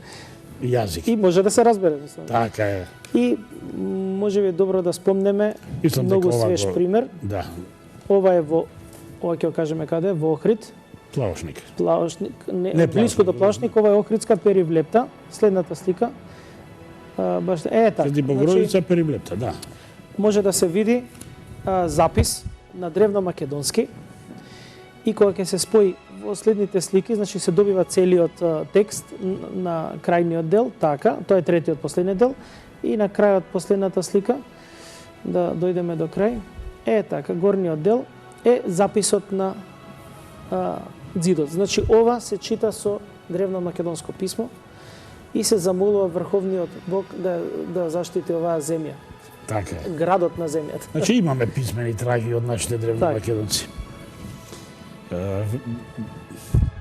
јазик.
И може да се разбере. Мислам.
Така е.
И може би е добро да спомнеме
Мислам
многу
дека ова
свеж
го-
пример.
Да,
Ова е ова ќе го кажеме каде, во Охрид.
плавошник.
Плавошник,
Не
блиску
Плавошник,
до Плавошник, ова е Охридска перивлепта. Следната слика. Баш така.
Преди Богородица периблепта, да.
Може да се види запис на древно македонски и кога ќе се спои во следните слики, значи се добива целиот текст на крајниот дел, така, тоа е третиот последниот дел, и на крајот последната слика, да дојдеме до крај, така, горниот дел е записот на ѕидот. Значи ова се чита со древно македонско писмо и се замолува врховниот Бог да заштити оваа земја,
Така е.
градот на земјата.
Значи имаме писмени траги од нашите древни
Така.
македонци.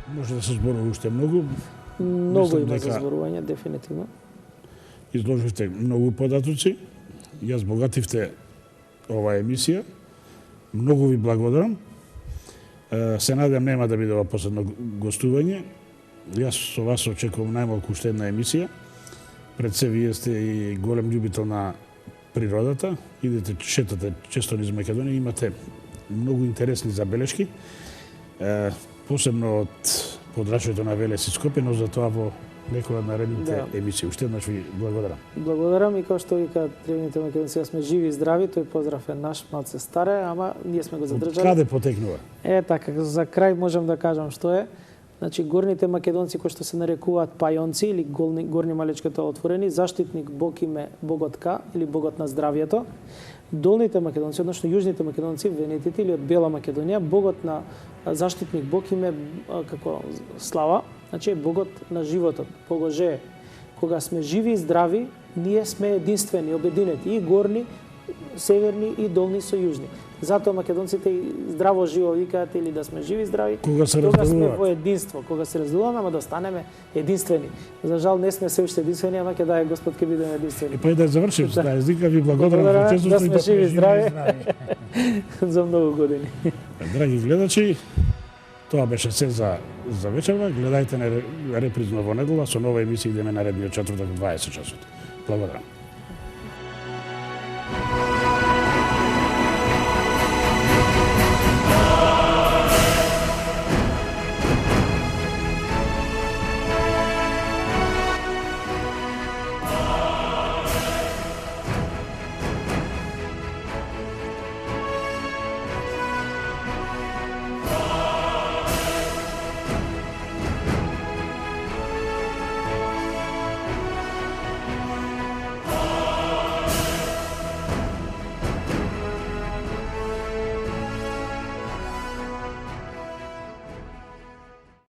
Може да се зборува уште многу.
Многу
Мислам
има за
дека-
зборување, дефинитивно.
Изложивте многу податоци. Ја збогативте оваа емисија. Многу ви благодарам. Се надевам нема да биде ова последно гостување. Јас со вас очекувам најмалку уште една емисија. Пред се вие сте и голем љубител на природата. Идете, шетате често низ Македонија, имате многу интересни забелешки. Посебно од подрачјето на Велес и Скопје, но за тоа во некоја од наредните
Да.
емисии. Уште еднаш ви благодарам.
Благодарам и како што викаат древните македонци, да сме живи и здрави, тој поздрав е наш, малце старе, ама ние сме го задржали.
Каде потекнува?
Така, за крај можам да кажам што е. Значи, горните македонци кои што се нарекуваат пајонци или горни малечката отворени, заштитник Бог им е богот Ка или богот на здравието. Долните македонци, односно јужните македонци, венетите или од Бела Македонија, богот на заштитник Бог им е како слава, значи е богот на животот, Богоже. Кога сме живи и здрави, ние сме единствени, обединети, и горни, северни и долни со јужни. Затоа македонците и здраво живо викаат или да сме живи и здрави,
Кога се
тога сме
разделуваат.
во единство, кога се разделуваме, ама да останеме единствени. За жал не сме се уште единствени, ама ќе даде Господ ќе бидеме единствени.
Па и да завршим со таа езика, ви благодарам
Благодарам,
за честото
да
и
сме живи и здрави.
здрави.
За многу години.
Драги гледачи, тоа беше се за вечерва. Гледајте на репризно во недела со нова емисија идеме наредниот четвртак во 20 часот. Благодарам.